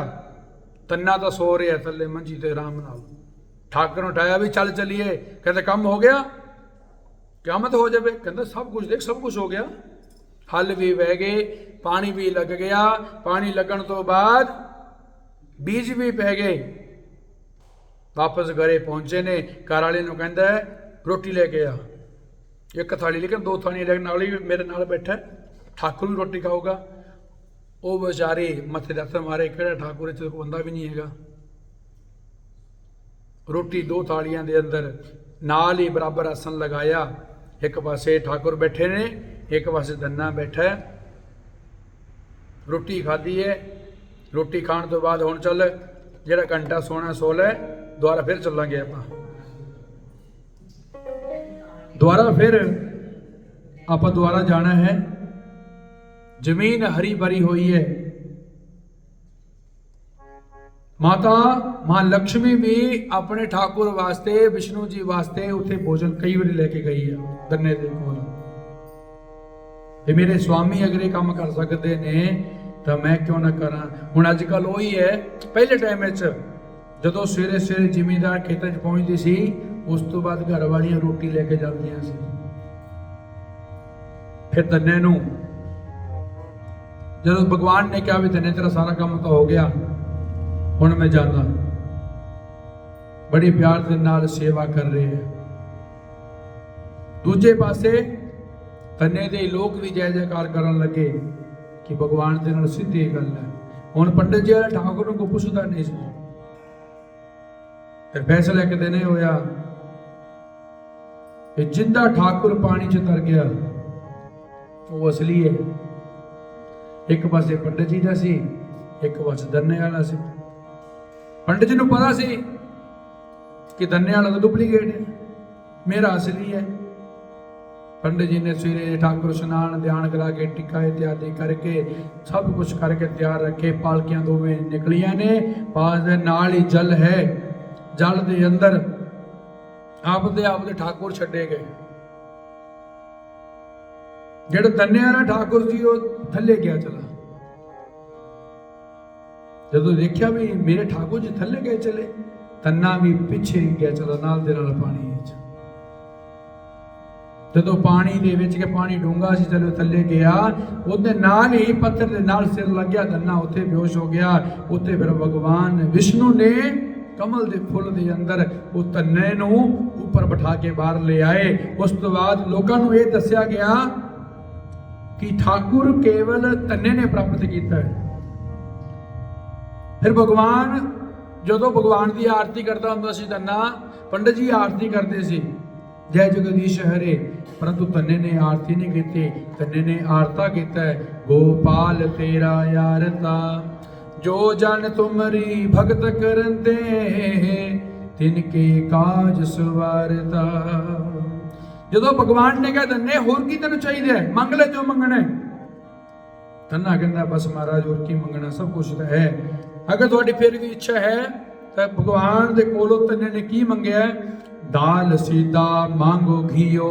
ਧੰਨਾ ਤਾਂ ਸੋ ਰਿਹਾ ਥੱਲੇ ਮੰਜੀ ਤੇ ਆਰਾਮ ਨਾਲ। ਠਾਕੁਰ ਨੂੰ ਉਠਾਇਆ ਵੀ ਚੱਲ ਚਲੀਏ। ਕਹਿੰਦੇ ਕੰਮ ਹੋ ਗਿਆ, ਕਿਆਮਤ ਹੋ ਜਾਵੇ। ਕਹਿੰਦਾ ਸਭ ਕੁਝ ਦੇਖ, ਸਭ ਕੁਝ ਹੋ ਗਿਆ। ਹਲ ਵੀ ਵਹਿ ਗਏ, ਪਾਣੀ ਵੀ ਲੱਗ ਗਿਆ। ਪਾਣੀ ਲੱਗਣ ਤੋਂ ਬਾਅਦ ਬੀਜ ਵੀ ਪੈ ਗਏ। ਵਾਪਸ ਘਰੇ ਪਹੁੰਚੇ ਨੇ। ਘਰ ਵਾਲੇ ਨੂੰ ਕਹਿੰਦਾ ਰੋਟੀ ਲੈ ਕੇ ਆ। ਇੱਕ ਥਾਲੀ ਲੇਕਿਨ 2 ਥਾਲੀਆਂ ਲੈ ਕੇ ਨਾਲ ਹੀ ਮੇਰੇ ਨਾਲ ਬੈਠਾ, ਠਾਕੁਰ ਵੀ ਰੋਟੀ ਖਾਊਗਾ। ਉਹ ਵਿਚਾਰੇ ਮੱਥੇ ਦੇ ਹੱਥ ਮਾਰੇ, ਕਿਹੜਾ ਠਾਕੁਰ ਇੱਥੇ ਕੋਈ ਬੰਦਾ ਵੀ ਨਹੀਂ ਹੈਗਾ। ਰੋਟੀ 2 ਥਾਲੀਆਂ ਦੇ ਅੰਦਰ ਨਾਲ ਹੀ ਬਰਾਬਰ ਆਸਨ ਲਗਾਇਆ। ਇੱਕ ਪਾਸੇ ਠਾਕੁਰ ਬੈਠੇ ਨੇ, ਇੱਕ ਪਾਸੇ ਧੰਨਾ ਬੈਠਾ। ਰੋਟੀ ਖਾਧੀ ਹੈ। ਰੋਟੀ ਖਾਣ ਤੋਂ ਬਾਅਦ ਹੁਣ ਚੱਲ, ਜਿਹੜਾ ਘੰਟਾ ਸੋਣਾ ਸੋ ਲੈ, ਦੁਬਾਰਾ ਫਿਰ ਚੱਲਾਂਗੇ ਆਪਾਂ। ਦੁਬਾਰਾ ਜਾਣਾ ਹੈ। ਜ਼ਮੀਨ ਹਰੀ ਭਰੀ ਹੋਈ ਹੈ। ਮਾਂ ਲక్ష్ਮੀ ਵੀ ਆਪਣੇ ਠਾਕੁਰ ਵਾਸਤੇ, ਵਿਸ਼ਨੂੰ ਜੀ ਵਾਸਤੇ ਉੱਥੇ ਭੋਜਨ ਕਈ ਵਾਰੀ ਲੈ ਕੇ ਗਈ ਹੈ ਧੰਨੇ ਦੇ ਕੋਲ। ਇਹ ਮੇਰੇ ਸਵਾਮੀ ਅਗਰ ਇਹ ਕੰਮ ਕਰ ਸਕਦੇ ਨੇ ਤਾਂ ਮੈਂ ਕਿਉਂ ਨਾ ਕਰਾਂ। ਹੁਣ ਅੱਜ ਕੱਲ ਉਹੀ ਹੈ। ਪਹਿਲੇ ਟਾਈਮ ਵਿੱਚ ਜਦੋਂ ਸਵੇਰੇ ਜ਼ਿਮੀਂਦਾਰ ਖੇਤਾਂ 'ਚ ਪਹੁੰਚਦੀ ਸੀ, ਉਸ ਤੋਂ ਬਾਅਦ ਘਰ ਵਾਲੀਆਂ ਰੋਟੀ ਲੈ ਕੇ ਜਾਂਦੀਆਂ ਸੀ। ਫਿਰ ਧੰਨੇ ਨੂੰ ਜਦੋਂ ਭਗਵਾਨ ਨੇ ਕਿਹਾ ਵੀ ਧੰਨੇ ਤੇਰਾ ਸਾਰਾ ਕੰਮ ਤਾਂ ਹੋ ਗਿਆ, ਹੁਣ ਮੈਂ ਜਾਂਦਾ। ਬੜੀ ਪਿਆਰ ਦੇ ਨਾਲ ਸੇਵਾ ਕਰ ਰਹੇ ਹੈ। ਦੂਜੇ ਪਾਸੇ ਧੰਨੇ ਦੇ ਲੋਕ ਵੀ ਜੈ ਜੈਕਾਰ ਕਰਨ ਲੱਗੇ ਕਿ ਭਗਵਾਨ ਦੇ ਨਾਲ ਸਿੱਧੀ ਗੱਲ ਹੈ। ਹੁਣ ਪੰਡਤ ਜੀ ਠਾਕੁਰ ਨੂੰ ਕੋਈ ਪੁੱਛਦਾ ਨਹੀਂ ਸੀ। ਫਿਰ ਫੈਸਲਾ ਇੱਕ ਦਿਨ ਇਹ ਹੋਇਆ ਕਿ ਜਿੰਦਾ ਠਾਕੁਰ ਪਾਣੀ 'ਚ ਤਰ ਗਿਆ ਉਹ ਅਸਲੀ ਹੈ। ਇੱਕ ਪਾਸੇ ਪੰਡਤ ਜੀ ਦਾ ਸੀ, ਇੱਕ ਪਾਸੇ ਧੰਨੇ ਵਾਲਾ ਸੀ। ਪੰਡਤ ਜੀ ਨੂੰ ਪਤਾ ਸੀ ਕਿ ਧੰਨੇ ਵਾਲਾ ਤਾਂ ਡੁਪਲੀਕੇਟ ਹੈ, ਮੇਰਾ ਅਸਲੀ ਹੈ। पंडित जी ने सवेरे ठाकुर स्नान ध्यान करा के टिक्का इत्यादि करके सब कुछ करके तैयार रखे। पालकियां दोवें निकलियां ने, पास दे नाल ही जल है, जल दे अंदर आपदे ठाकुर छड्डे गए। जेड़ा धन्या ना ठाकुर जी वो थले गया चला। जदों देखिया भी मेरे ठाकुर जी थले गए चले, तन्ना भी पिछे गया चला नाल दे नाल पानी। जदों पानी दे विच के पानी डूंगा सी, चलो थले गया, ਉਹਦੇ ਨਾਲ ही पत्थर दे नाल सिर लग गया, धन्ना उत्थे बेहोश हो गया। उत्थे फिर भगवान विष्णु ने कमल दे फुੱਲ दे अंदर वो धन्ने नूं ऊपर बिठा के बाहर ले आए। उस तो बाद लोकां नूं ये दस्सिया गया कि ठाकुर केवल धन्ने ने प्राप्त किया है। फिर भगवान जदों भगवान की आरती करता हुंदा सी धन्ना, पंडित जी आरती करते सी जय जगदीश हरे, परंतु धन्ने ने आरती नहीं की। धन्ने ने आरता किया है गोपाल तेरा यारता, जो जन तुमरी भगत करते तिनके काज सवारता। जदों भगवान ने कहा धन्ने होर की तेन चाहिए, मंग ले जो मंगना है। धन्ना कहता बस महाराज होर की मंगना, सब कुछ तो है। अगर थोड़ी फिर भी इच्छा है तो भगवान के कोलों धन्ने ने की मंगया, दाल सीधा मांगो घियो,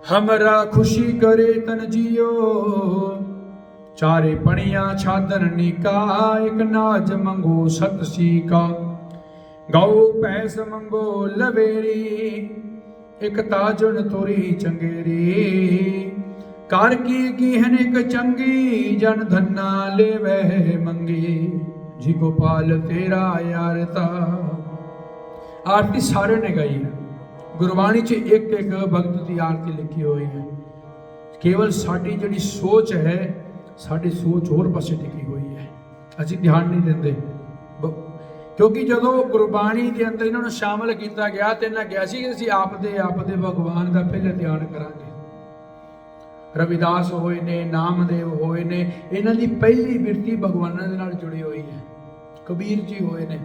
हमरा खुशी करे तन जियो। चारे पणिया छादन नीका, एक नाज मंगो सत सीका। गौ पैस मंगो लवेरी, एक ताजन तोरी चंगेरी। कर की गीहन एक चंगी, जन धन्ना ले वह मंगी। जी गोपाल तेरा यारता। आरती सारे ने गाई है, गुरबाणी च एक एक भगत की आरती लिखी हुई है। केवल साड़ी जिहड़ी सोच है, साड़ी सोच होर पासे टिकी हुई है, असीं ध्यान नहीं देंदे। क्योंकि जदों गुरबाणी के अंदर इन्होंने शामिल किया गया तो इन्हें कहा कि असीं आपदे भगवान का पहले ध्यान करांगे। रविदास होए ने, नामदेव होए ने, इन्हां दी पहली बिरती भगवानां दे नाल जुड़ी हुई है। कबीर जी होए ने।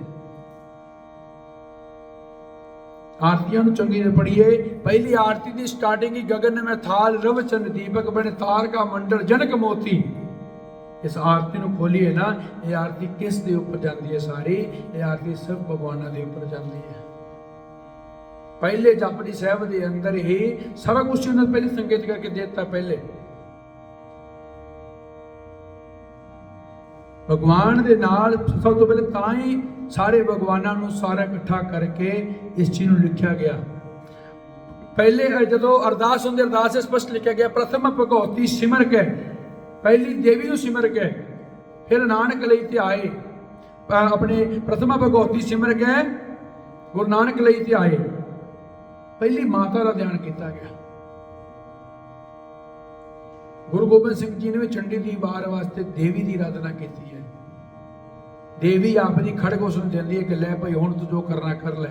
आरतियां नूं चंगी तरह पढ़िए। पहली आरती की स्टार्टिंग ही गगन में थाल रवचंद दीपक बने तार का मंडल जनक मोती। इस आरती नूं खोलिए ना, ये आरती किस दे ऊपर जाती है? सारी ये आरती सब भगवाना दे ऊपर जाती है। पहले जापड़ी साहब के अंदर ही सारा कुछ उन्होंने पहले संकेत करके देता। पहले भगवान दे नाल सब तो पहले ताई सारे भगवाना नूं सारा इकट्ठा करके इस चीज़ नूं लिखा गया। पहले जदों अरदास होंदी, अरदास स्पष्ट लिखा गया प्रथम भगवती सिमर के, पहली देवी नूं सिमर के, फिर नानक लई ते आए। अपने प्रथम भगवती सिमर के गुरु नानक लई ते आए। पहली माता का ध्यान किया गया। गुरु गोबिंद सिंह जी ने चंडी की वार वास्ते देवी की आराधना की है। देवी आपकी खड़ग उसनूं दिंदी है कि लै भाई हुण तू जो करना कर ले।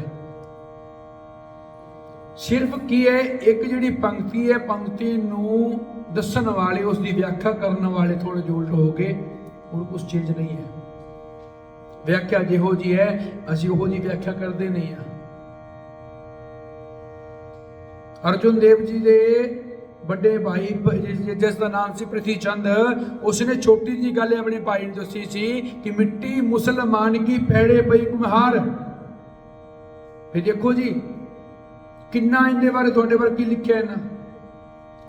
सिर्फ की है एक जिहड़ी पंक्ति है, पंक्ति नूं दस्सण वाले, उसकी व्याख्या करने वाले थोड़े जो उल्ट हो गए, और कुछ चीज नहीं है। व्याख्या जिहो जी है असीं उहो जी व्याख्या करते नहीं हैं। अर्जुन देव जी दे बड़े भाई जिसका नाम सी पृथ्वी चंद, उसने छोटी जी गल अपने भाई ने दसी सी कि मिट्टी मुसलमान की पैड़े पई कुम्हार। फिर देखो जी किन्ना इनके बारे थोड़े बारे की लिखा है ना,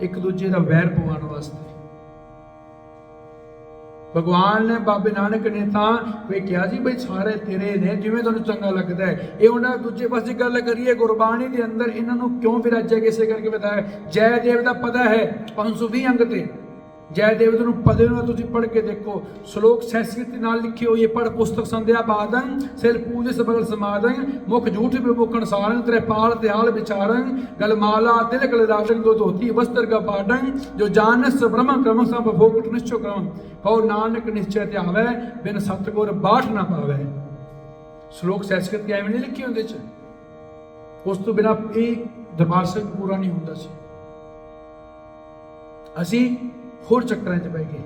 एक दूजे का वैर पवाने वास्ते। भगवान ने बाबे नानक ने तो कहा जी भाई सारे तेरे ने जिवें तुहानूं चंगा लगता है। ये उन्हें दूजे पासे गल करिए गुरबाणी के अंदर इन्हों क्यों विराजा किसे करके बताया। जयदेव का पदा है 520 अंग ते। जयदेव पदे तुम पढ़ के देखो, श्लोक संस्कृत नाल लिखी हुई है। पढ़ पुस्तक संध्या बादन सिर पूज सबल समादन, मुख झूठ विमुखन सारंग, त्रिपाल त्याल विचारंग, गलमाला तिलक राजन, दो धोती वस्त्र का पाटंग, जो जानस ब्रह्म क्रम सब भोग निश्चय क्रम, कहो नानक निश्चय त्यावे, बिन सतगुर बाट ना पावे। श्लोक संस्कृत के एवं नहीं लिखी होंगे। उस तो बिना एक दरबार साहिब पूरा नहीं होंदा सी। असी होर चक्कर च पै गए।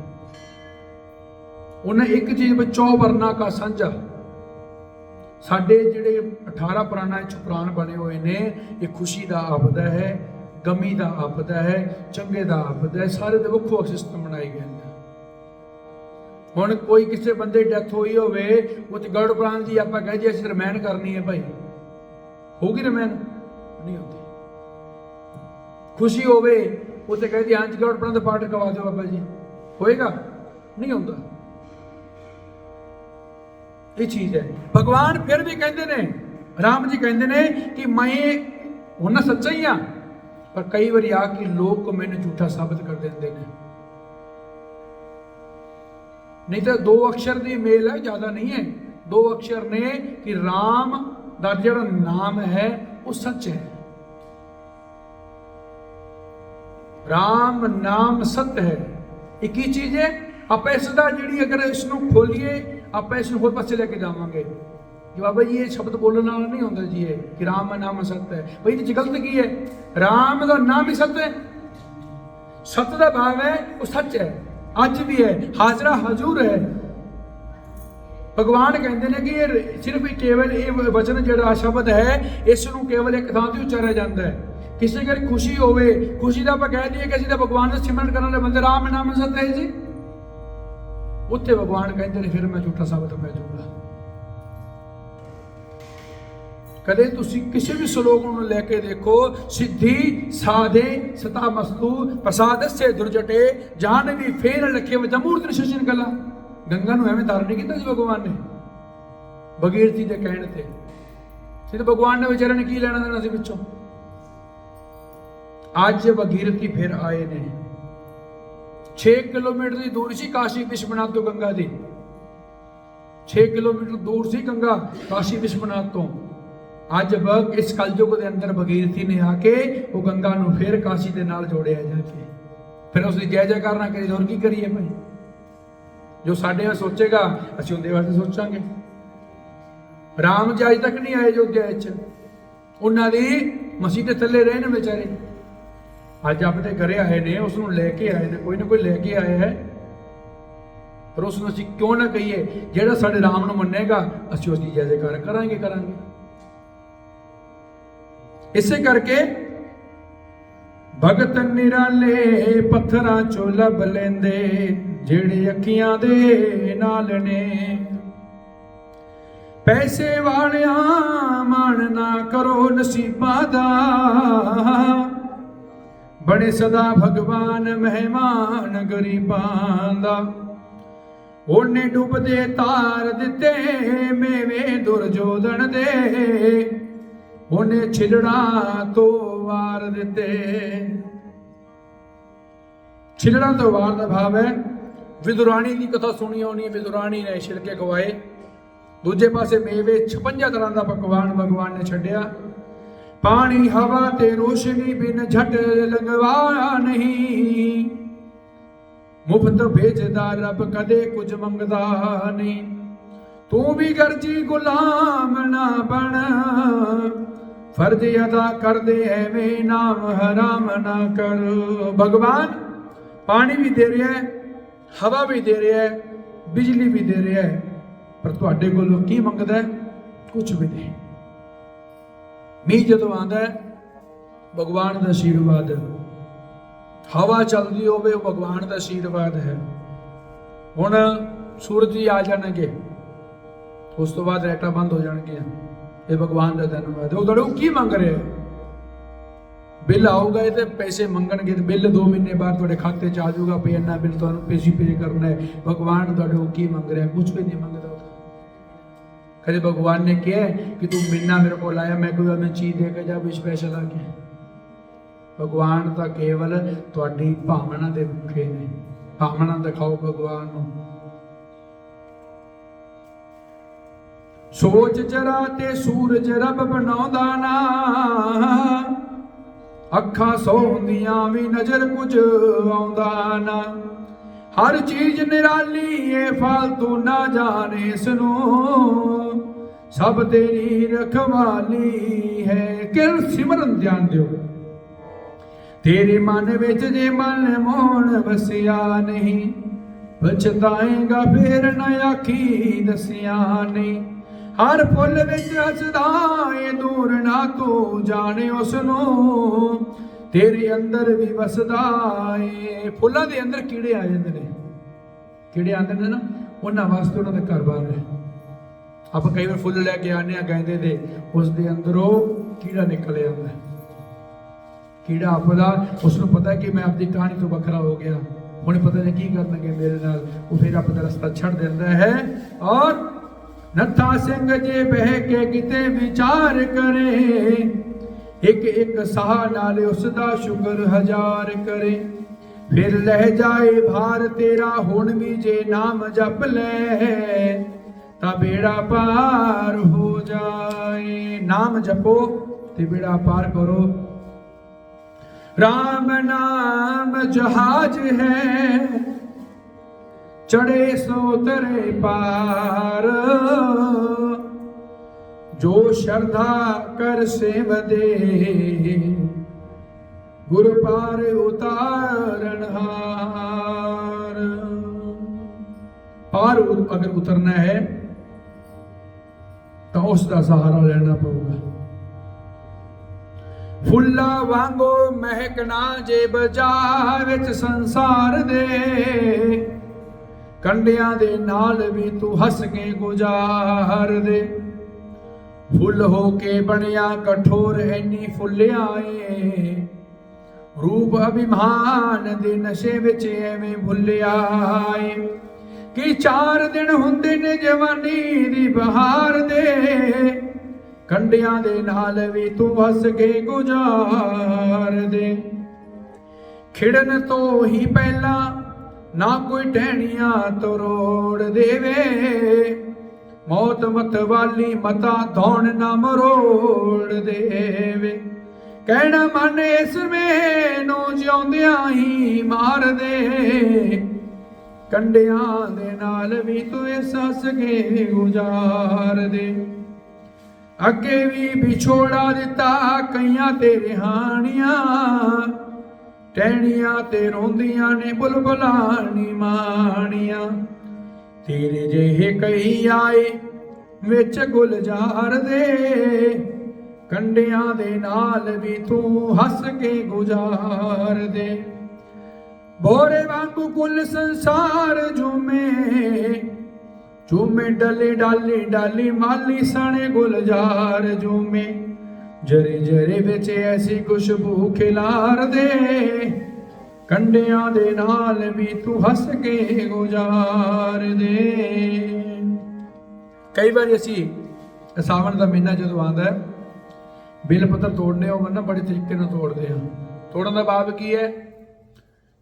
उन्हें एक चीज में 100 वर्णा का सांझा। साढ़े जिहड़े 18 पुराणा च पुराण बने हुए ने, ये खुशी का आपदा है, ਗਮੀ ਦਾ ਆਪਦਾ ਹੈ, ਚੰਗੇ ਦਾ ਆਪਦਾ ਹੈ, ਸਾਰੇ ਦੇ ਵੱਖੋ ਵੱਖ ਸਿਸਟਮ ਬਣਾਏ ਗਏ ਨੇ। ਹੁਣ ਕੋਈ ਕਿਸੇ ਬੰਦੇ ਦੀ ਡੈਥ ਹੋਈ ਹੋਵੇ, ਉਹ ਤੇ ਗਰੁੜ ਪੁਰਾਣ ਦੀ ਆਪਾਂ ਕਹੇ ਜੀ ਅਸੀਂ ਰਮਾਇਣ ਕਰਨੀ ਹੈ ਭਾਈ, ਹੋਊਗੀ ਰਮਾਇਣ? ਨਹੀਂ ਹੁੰਦੀ। ਖੁਸ਼ੀ ਹੋਵੇ ਉਹ ਤੇ ਕਹੇ ਜੀ ਹਾਂਜੀ ਗਰੁੜ ਪੁਰਾਣ ਦਾ ਪਾਠ ਕਰਵਾ ਦਿਓ ਬਾਬਾ ਜੀ, ਹੋਏਗਾ? ਨਹੀਂ ਹੁੰਦਾ। ਇਹ ਚੀਜ਼ ਹੈ। ਭਗਵਾਨ ਫਿਰ ਵੀ ਕਹਿੰਦੇ ਨੇ, ਰਾਮ ਜੀ ਕਹਿੰਦੇ ਨੇ ਕਿ ਮੈਂ ਹੁਣ ਸੱਚਾ ਹੀ ਆ, ਪਰ ਕਈ ਵਾਰੀ ਆ ਕਿ ਲੋਕ ਮੈਨੂੰ ਝੂਠਾ ਸਾਬਤ ਕਰ ਦਿੰਦੇ ਨੇ। ਨਹੀਂ ਤਾਂ 2 ਅਕਸ਼ਰ ਦੀ ਮੇਲ ਹੈ, ਜ਼ਿਆਦਾ ਨਹੀਂ ਹੈ। 2 ਅਕਸ਼ਰ ਨੇ ਕਿ ਰਾਮ ਦਾ ਜਿਹੜਾ ਨਾਮ ਹੈ ਉਹ ਸੱਚ ਹੈ। ਰਾਮ ਨਾਮ ਸਤ ਹੈ। ਇੱਕ ਹੀ ਚੀਜ਼ ਹੈ। ਆਪਾਂ ਇਸ ਦਾ ਜਿਹੜੀ ਅਗਰ ਇਸ ਨੂੰ ਖੋਲੀਏ, ਆਪਾਂ ਇਸ ਨੂੰ ਹੋਰ ਪਾਸੇ ਲੈ ਕੇ ਜਾਵਾਂਗੇ ਕਿ ਬਾਬਾ ਜੀ ਇਹ ਸ਼ਬਦ ਬੋਲਣ ਨਾਲ ਨਹੀਂ ਹੁੰਦਾ ਜੀ ਇਹ ਕਿ ਰਾਮ ਨਾਮ ਸਤ ਹੈ। ਬਈ ਇਹਦੇ 'ਚ ਗਲਤ ਕੀ ਹੈ? ਰਾਮ ਦਾ ਨਾਮ ਹੀ ਸਤ ਹੈ। ਸਤ ਦਾ ਭਾਵ ਹੈ ਉਹ ਸੱਚ ਹੈ, ਅੱਜ ਵੀ ਹੈ, ਹਾਜ਼ਰਾ ਹਜ਼ੂਰ ਹੈ। ਭਗਵਾਨ ਕਹਿੰਦੇ ਨੇ ਕਿ ਇਹ ਸਿਰਫ ਕੇਵਲ ਇਹ ਵਚਨ ਜਿਹੜਾ ਸ਼ਬਦ ਹੈ, ਇਸ ਨੂੰ ਕੇਵਲ ਇੱਕ ਥਾਂ ਤੇ ਉਚਾਰਿਆ ਜਾਂਦਾ ਹੈ। ਕਿਸੇ ਘਰ ਖੁਸ਼ੀ ਹੋਵੇ, ਖੁਸ਼ੀ ਦਾ ਆਪਾਂ ਕਹਿ ਦਈਏ ਕਿ ਅਸੀਂ ਤਾਂ ਭਗਵਾਨ ਦਾ ਸਿਮਰਨ ਕਰਨ ਵਾਲੇ ਬੰਦੇ, ਰਾਮ ਨਾਮ ਸਤ ਹੈ ਜੀ, ਉੱਥੇ ਭਗਵਾਨ ਕਹਿੰਦੇ ਨੇ ਫਿਰ ਮੈਂ ਝੂਠਾ ਸਾਬਤ ਪੈ ਜਾਊਗਾ। ਕਦੇ ਤੁਸੀਂ ਕਿਸੇ ਵੀ ਸ਼ਲੋਕ ਨੂੰ ਲੈ ਕੇ ਦੇਖੋ, ਸਿੱਧੀ ਸਾਧੇ ਸਤਾ ਮਸਤੂ ਪ੍ਰਸਾਦ ਸੇ ਦੁਰਜਟੇ ਜਾਨਵੀ ਫੇਰ ਲਖੇ ਵ ਜਮੂਰਤ ਨਿਸ਼ਚਨ ਕਲਾ। ਗੰਗਾ ਨੂੰ ਐਵੇਂ ਧਾਰਨ ਨਹੀਂ ਕੀਤਾ ਸੀ ਭਗਵਾਨ ਨੇ, ਭਗੀਰਥੀ ਦੇ ਕਹਿਣ ਤੇ। ਸਿੱਧ ਭਗਵਾਨ ਨੇ ਵਿਚਾਰੇ ਨੇ ਕੀ ਲੈਣਾ ਦੇਣਾ ਸੀ ਵਿੱਚੋਂ। ਅੱਜ ਭਗੀਰਥੀ ਫਿਰ ਆਏ ਨੇ। 6 ਕਿਲੋਮੀਟਰ ਦੀ ਦੂਰ ਸੀ ਕਾਸ਼ੀ ਵਿਸ਼ਵਨਾਥ ਤੋਂ ਗੰਗਾ ਦੀ। 6 ਕਿਲੋਮੀਟਰ ਦੂਰ ਸੀ ਗੰਗਾ ਕਾਸ਼ੀ ਵਿਸ਼ਵਨਾਥ ਤੋਂ। ਅੱਜ ਵਕਤ ਇਸ ਕਲਯੁਗ ਦੇ ਅੰਦਰ ਭਗੀਰਥੀ ਨੇ ਆ ਕੇ ਉਹ ਗੰਗਾ ਨੂੰ ਫਿਰ ਕਾਸ਼ੀ ਦੇ ਨਾਲ ਜੋੜਿਆ ਜਾ ਕੇ। ਫਿਰ ਉਸ ਦੀ ਜੈ ਜੈਕਾਰ ਨਾ ਕਰੀ, ਹੋਰ ਕੀ ਕਰੀਏ ਭਾਈ? ਜੋ ਸਾਡੇ ਵਾਸਤੇ ਸੋਚੇਗਾ ਅਸੀਂ ਉਹਦੇ ਵਾਸਤੇ ਸੋਚਾਂਗੇ। ਰਾਮ ਜੀ ਅਜੇ ਤੱਕ ਨਹੀਂ ਆਏ ਅਯੋਧਿਆ ਵਿੱਚ, ਉਹਨਾਂ ਦੀ ਮਸੀਹ ਦੇ ਥੱਲੇ ਰਹੇ ਨੇ ਵਿਚਾਰੇ। ਅੱਜ ਆਪਣੇ ਘਰੇ ਆਏ ਨੇ, ਉਸ ਨੂੰ ਲੈ ਕੇ ਆਏ ਨੇ, ਕੋਈ ਨਾ ਕੋਈ ਲੈ ਕੇ ਆਇਆ ਹੈ। ਪਰ ਉਸ ਨੂੰ ਅਸੀਂ ਕਿਉਂ ਨਾ ਕਹੀਏ, ਜਿਹੜਾ ਸਾਡੇ ਰਾਮ ਨੂੰ ਮੰਨੇਗਾ ਅਸੀਂ ਉਸ ਦੀ ਜੈ ਜੈਕਾਰ ਕਰਾਂਗੇ। ਇਸੇ ਕਰਕੇ ਭਗਤ ਨਿਰਾਲੇ ਪੱਥਰਾਂ ਚੋਂ ਲੱਭ ਲੈਂਦੇ, ਜਿਹੜੇ ਅੱਖੀਆਂ ਦੇ ਨਾਲ ਨੇ। ਪੈਸੇ ਵਾਲਿਆਂ ਮਾਣ ਨਾ ਕਰੋ ਨਸੀਬਾਂ ਦਾ, ਬਣੇ ਸਦਾ ਭਗਵਾਨ ਮਹਿਮਾਨ ਗਰੀਬਾਂ ਦਾ। ਉਹਨੇ ਡੁੱਬਦੇ ਤਾਰ ਦਿੱਤੇ ਮੇਵੇ ਦੁਰਜੋਧਨ ਦੇ, ਉਹਨੇ ਛਿਲੜਾਂ ਤੋਂ ਵਾਰ ਦਿੱਤੇ। ਛਿਲੜਾਂ ਤੋਂ ਵਾਰ ਦਾ ਭਾਵ ਹੈ ਵਿਦੁਰਾਣੀ ਦੀ ਕਥਾ ਸੁਣੀ ਹੋਣੀ ਹੈ। ਵਿਦੁਰਾਣੀ ਨੇ ਛਿਲਕੇ ਖਵਾਏ। ਦੂਜੇ ਪਾਸੇ ਮੇਵੇ 56 ਤਰ੍ਹਾਂ ਦਾ ਪਕਵਾਨ ਭਗਵਾਨ ਨੇ ਛੱਡਿਆ। ਪਾਣੀ ਹਵਾ ਤੇ ਰੋਸ਼ਨੀ ਬਿਨ ਝਟ ਲੰਘਵਾ ਨਹੀਂ, ਮੁਫਤ ਭੇਜਦਾ ਰੱਬ ਕਦੇ ਕੁਝ ਮੰਗਦਾ ਨਹੀਂ। ਤੂੰ ਵੀ ਗਰਜੀ ਗੁਲਾਮ ਨਾ ਬਣ, ਫਰਜ਼ ਅਦਾ ਕਰਦੇ ਐਵੇਂ ਨਾਮ ਹਰਾਮ ਨਾ ਕਰ। ਭਗਵਾਨ ਪਾਣੀ ਵੀ ਦੇ ਰਿਹਾ ਹੈ, ਹਵਾ ਵੀ ਦੇ ਰਿਹਾ ਹੈ, ਬਿਜਲੀ ਵੀ ਦੇ ਰਿਹਾ ਹੈ, ਪਰ ਤੁਹਾਡੇ ਕੋਲੋਂ ਕੀ ਮੰਗਦਾ ਹੈ? ਕੁਝ ਵੀ ਨਹੀਂ। ਮੀਂਹ ਜਦੋਂ ਆਉਂਦਾ ਹੈ ਭਗਵਾਨ ਦਾ ਆਸ਼ੀਰਵਾਦ, ਹਵਾ ਚੱਲਦੀ ਹੋਵੇ ਉਹ ਭਗਵਾਨ ਦਾ ਆਸ਼ੀਰਵਾਦ ਹੈ। ਹੁਣ ਸੂਰਜ ਜੀ ਆ ਜਾਣਗੇ, ਉਸ ਤੋਂ ਬਾਅਦ ਲਾਈਟਾਂ ਬੰਦ ਹੋ ਜਾਣਗੀਆਂ, ਇਹ ਭਗਵਾਨ ਦਾ ਧੰਨਵਾਦ ਹੈ। ਉਹ ਤੁਹਾਡੇ ਕੀ ਮੰਗ ਰਿਹਾ? ਬਿੱਲ ਆਊਗਾ ਤੇ ਪੈਸੇ ਮੰਗਣਗੇ ਤੇ ਬਿੱਲ 2 ਮਹੀਨੇ ਬਾਅਦ ਤੁਹਾਡੇ ਖਾਤੇ 'ਚ ਆ ਜਾਊਗਾ, ਵੀ ਇੰਨਾ ਬਿੱਲ ਤੁਹਾਨੂੰ ਪੈਸੇ ਪੇ ਕਰਨਾ ਹੈ। ਭਗਵਾਨ ਤੁਹਾਡੇ ਉਹ ਕੀ ਮੰਗ ਰਿਹਾ? ਕੁਝ ਵੀ ਨਹੀਂ ਮੰਗਦਾ। कभी भगवान ने किया है कि तू महीना मेरे को लाया मैं कोई हमें चीज दे के जा भी स्पेशल आ गया। भगवान तो केवल तुहाडी भावना दे भुखे ने, भावना दिखाओ भगवान नूं। सोच जरा ते सूरज रब बनाउंदा ना, अखा सौंदियां भी नजर कुछ आउंदा ना। हर चीज निराली है फालतू ना जाने इसनूं, सब तेरी रखवाली है। किल सिमरन ध्यान दियो, तेरे मन विच जे मन मोहन वसिया नहीं, पछताएगा फिर न आखी दसिया नहीं। हर फुल विच हसदा ए दूर ना तू जाने उसनूं, तेरे अंदर भी वसदा है। फुल्लां दे अंदर कीड़े आ जाते हैं, कीड़े आते हैं ना, उन्होंने वास्ते उन्होंने घर बार है। आप कई बार फुल लैके आने गेंदे दे, उसके अंदरों कीड़ा निकल आता है। कीड़ा आपदा उसको पता है कि मैं अपनी कहानी तो बखरा हो गया, उन्हें पता नहीं की करनगे मेरे नाल, वो फिर अपना रास्ता छड़ देता है। और नत्था सिंह जे बह के किते विचार करे, एक एक साह नाले उसदा शुक्र हजार करे। फिर लह जाए भार तेरा हुण भी जे नाम जप ले, ता बेड़ा पार हो जाए। नाम जपो ते बेड़ा पार करो। राम नाम जहाज है, चढ़े सो उतरे पार। जो श्रद्धा कर सेवदे, गुरु पार उतारन हार। पार अगर उतरना है तो उसका सहारा लेना पड़ेगा। फुल्ला वांगो महकना जे बाजार विच संसार दे, कंडियां दे नाल भी तू हस के गुजार दे। फुल हो के बनिया कठोर ऐनी फुल्लिया ए, रूप अभिमान दे नशे विच एवें भुल्लिया ए। कि 4 दिन हुंदे ने जवानी दी बहार दे, कंडियां दे नाल भी तू हस के गुजार दे। खिड़न तो ही पहला ना कोई टहनियां तरोड़ देवे, मौत मत वाली मता धौण ना मरोड़ देवे। कहना मन इस मैनू जिउंदियां ही मार दे, कंडियां दे नाल भी तू इस हस के गुजार दे। अगे भी विछोड़ा दिता कईयां ते रिहानियां, टहनियां ते रोंदियां ने बुलबुलानी मानियां। तेरे जेहे कई आए विच गुलजार दे, कंडियां दे नाल भी तू हस के गुजार दे। भोरे वांगू कुल संसार झूमे, झूमे डले डाली डाली माली सने गुलजार झूमे। जरे जरे बिच ऐसी खुशबू खिलार दे, कंडियां दे नाल भी तू हस के गुजार दे। कई बार असी सावन का महीना जो आता है, बिल पत्र तोड़ने हो ना बड़े तरीके नाल तोड़ते हैं। तोड़न का भाव की है,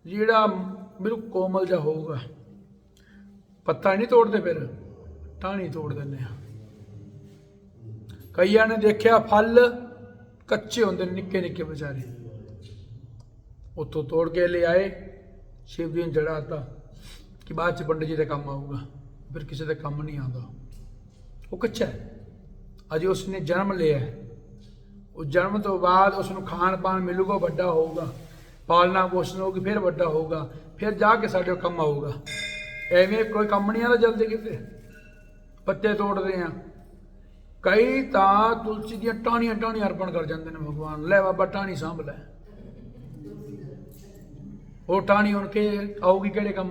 जिहड़ा बिल्कुल कोमल जा होगा, पत्ता नहीं तोड़ते, फिर टाणी तोड़ देने। कई ने देखा फल कच्चे होंगे निक्के निक्के बेचारे, उतों तोड़ के ले आए, शिव जी ने चढ़ाता कि बाद च पंडित जी का काम आऊगा, फिर किसी का काम नहीं आता। वो कच्चा है, अजे उसने जन्म लिया है, उस जन्म तो बाद उसको खान पान मिलूगा, बड़ा होगा, पालना पोषण होगी, फिर बड़ा होगा, फिर जाके साढ़े कम आऊगा। एवें कोई कम नहीं आता जल्दी किते, पत्ते तोड़ते हैं। कई तो तुलसी दी टाणियां टाणियां अर्पण कर जाते हैं भगवान, ले बाबा टाणी सांभ लै। वो टाणी उनके आऊगी केड़े कम,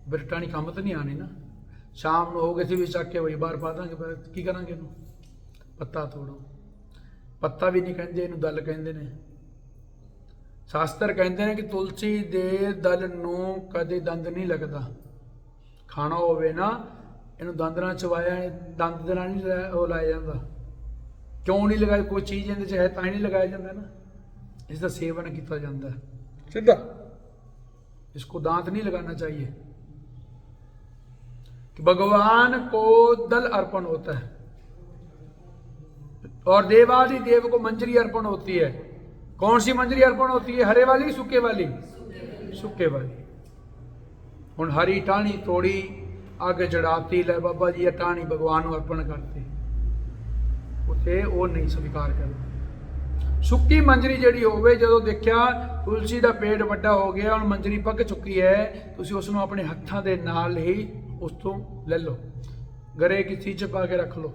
फिर टाणी कम तो नहीं आनी ना। शाम हो गए थे भी चक के वही बाहर पा देंगे, की करांगे इनू, पत्ता तोड़ो। पत्ता भी नहीं कहते, इनू दल कहते ने। शास्त्र कहते हैं कि तुलसी दे दल नू कदे दंद नहीं लगता, खाना होवे ना इनू दंद ना चवाया, दंद दे नाल नहीं वो लाया जाता। क्यों नहीं लगाया, कोई चीज़ इहदे है तां नहीं लगाया जाता ना, इसका सेवन किया जाता है सीधा। इसको दांत नहीं लगाना चाहिए कि भगवान को दल अर्पण होता है, और देवादि देव को मंजरी अर्पण होती है। कौन सी मंजरी अर्पण होती है, हरे वाली सूखे वाली? सूखे वाली। हुण हरी टाणी तोड़ी आगे चढ़ाती, ले बाबा जी ये टाणी भगवान को अर्पण करती, उसे वो नहीं स्वीकार करते। सुक्की मंजरी जिहड़ी होवे, जदों देखिया तुलसी का पेड़ वड्डा हो गया, हुण मंजरी पक चुकी है, तुसीं उस नूं अपने हत्थां दे नाल ही उस तों ले लो, गरे की चीज़ पा के रख लो।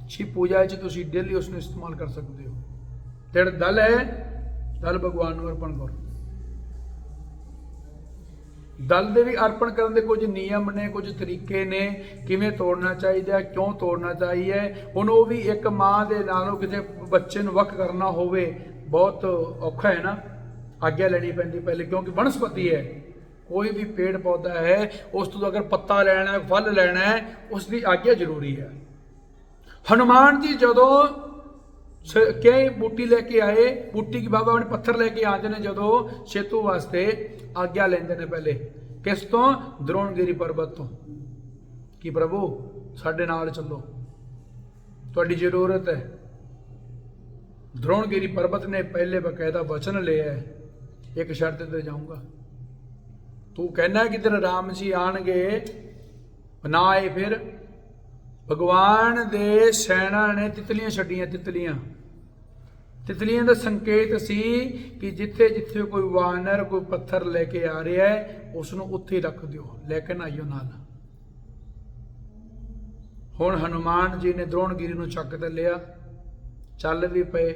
शिव पूजा च तुसीं डेली उसनूं इस्तेमाल कर सकते हो। ਜਿਹੜਾ ਦਲ ਹੈ ਦਲ ਭਗਵਾਨ ਨੂੰ ਅਰਪਣ ਕਰੋ। ਦਲ ਦੇ ਵੀ ਅਰਪਣ ਕਰਨ ਦੇ ਕੁਝ ਨਿਯਮ ਨੇ, ਕੁਝ ਤਰੀਕੇ ਨੇ, ਕਿਵੇਂ ਤੋੜਨਾ ਚਾਹੀਦਾ, ਕਿਉਂ ਤੋੜਨਾ ਚਾਹੀਏ। ਹੁਣ ਉਹ ਵੀ ਇੱਕ ਮਾਂ ਦੇ ਨਾਲੋਂ ਕਿਸੇ ਬੱਚੇ ਨੂੰ ਵੱਖ ਕਰਨਾ ਹੋਵੇ ਬਹੁਤ ਔਖਾ ਹੈ ਨਾ, ਆਗਿਆ ਲੈਣੀ ਪੈਂਦੀ ਪਹਿਲੇ, ਕਿਉਂਕਿ ਬਨਸਪਤੀ ਹੈ, ਕੋਈ ਵੀ ਪੇੜ ਪੌਦਾ ਹੈ ਉਸ ਤੋਂ ਅਗਰ ਪੱਤਾ ਲੈਣਾ ਹੈ, ਫਲ ਲੈਣਾ ਹੈ, ਉਸ ਦੀ ਆਗਿਆ ਜ਼ਰੂਰੀ ਹੈ। ਹਨੂਮਾਨ ਜੀ ਜਦੋਂ ਕਿ ਬੂਟੀ ਲੈ ਕੇ ਆਏ, ਬੂਟੀ ਕੀ ਬਾਬਾ ਉਹਨੇ ਪੱਥਰ ਲੈ ਕੇ ਆਉਂਦੇ ਨੇ ਜਦੋਂ ਸੇਤੂ ਵਾਸਤੇ, ਆਗਿਆ ਲੈਂਦੇ ਨੇ ਪਹਿਲੇ ਕਿਸ ਤੋਂ? ਦਰੋਣਗਿਰੀ ਪਰਬਤ ਤੋਂ, ਕਿ ਪ੍ਰਭੂ ਸਾਡੇ ਨਾਲ ਚੱਲੋ, ਤੁਹਾਡੀ ਜ਼ਰੂਰਤ ਹੈ। ਦਰੋਣਗਿਰੀ ਪਰਬਤ ਨੇ ਪਹਿਲੇ ਬਕਾਇਦਾ ਵਚਨ ਲਿਆ ਹੈ, ਇੱਕ ਸ਼ਰਤ ਤੇ ਜਾਊਂਗਾ, ਤੂੰ ਕਹਿਣਾ ਕਿ ਤੇਰੇ ਰਾਮ ਜੀ ਆਣਗੇ, ਨਾ ਆਏ ਫਿਰ ਭਗਵਾਨ ਦੇ ਸੈਨਾ ਨੇ ਤਿਤਲੀਆਂ ਛੱਡੀਆਂ। ਤਿਤਲੀਆਂ ਦਾ ਸੰਕੇਤ ਸੀ ਕਿ ਜਿੱਥੇ ਜਿੱਥੇ ਕੋਈ ਵਾਨਰ ਕੋਈ ਪੱਥਰ ਲੈ ਕੇ ਆ ਰਿਹਾ ਹੈ ਉਸ ਨੂੰ ਉੱਥੇ ਰੱਖ ਦਿਓ, ਲੈ ਕੇ ਨਾ ਆਇਓ ਨਾਲ। ਹੁਣ ਹਨੂਮਾਨ ਜੀ ਨੇ ਦਰੋਣਗਿਰੀ ਨੂੰ ਚੱਕ ਤੇ ਲਿਆ, ਚੱਲ ਵੀ ਪਏ,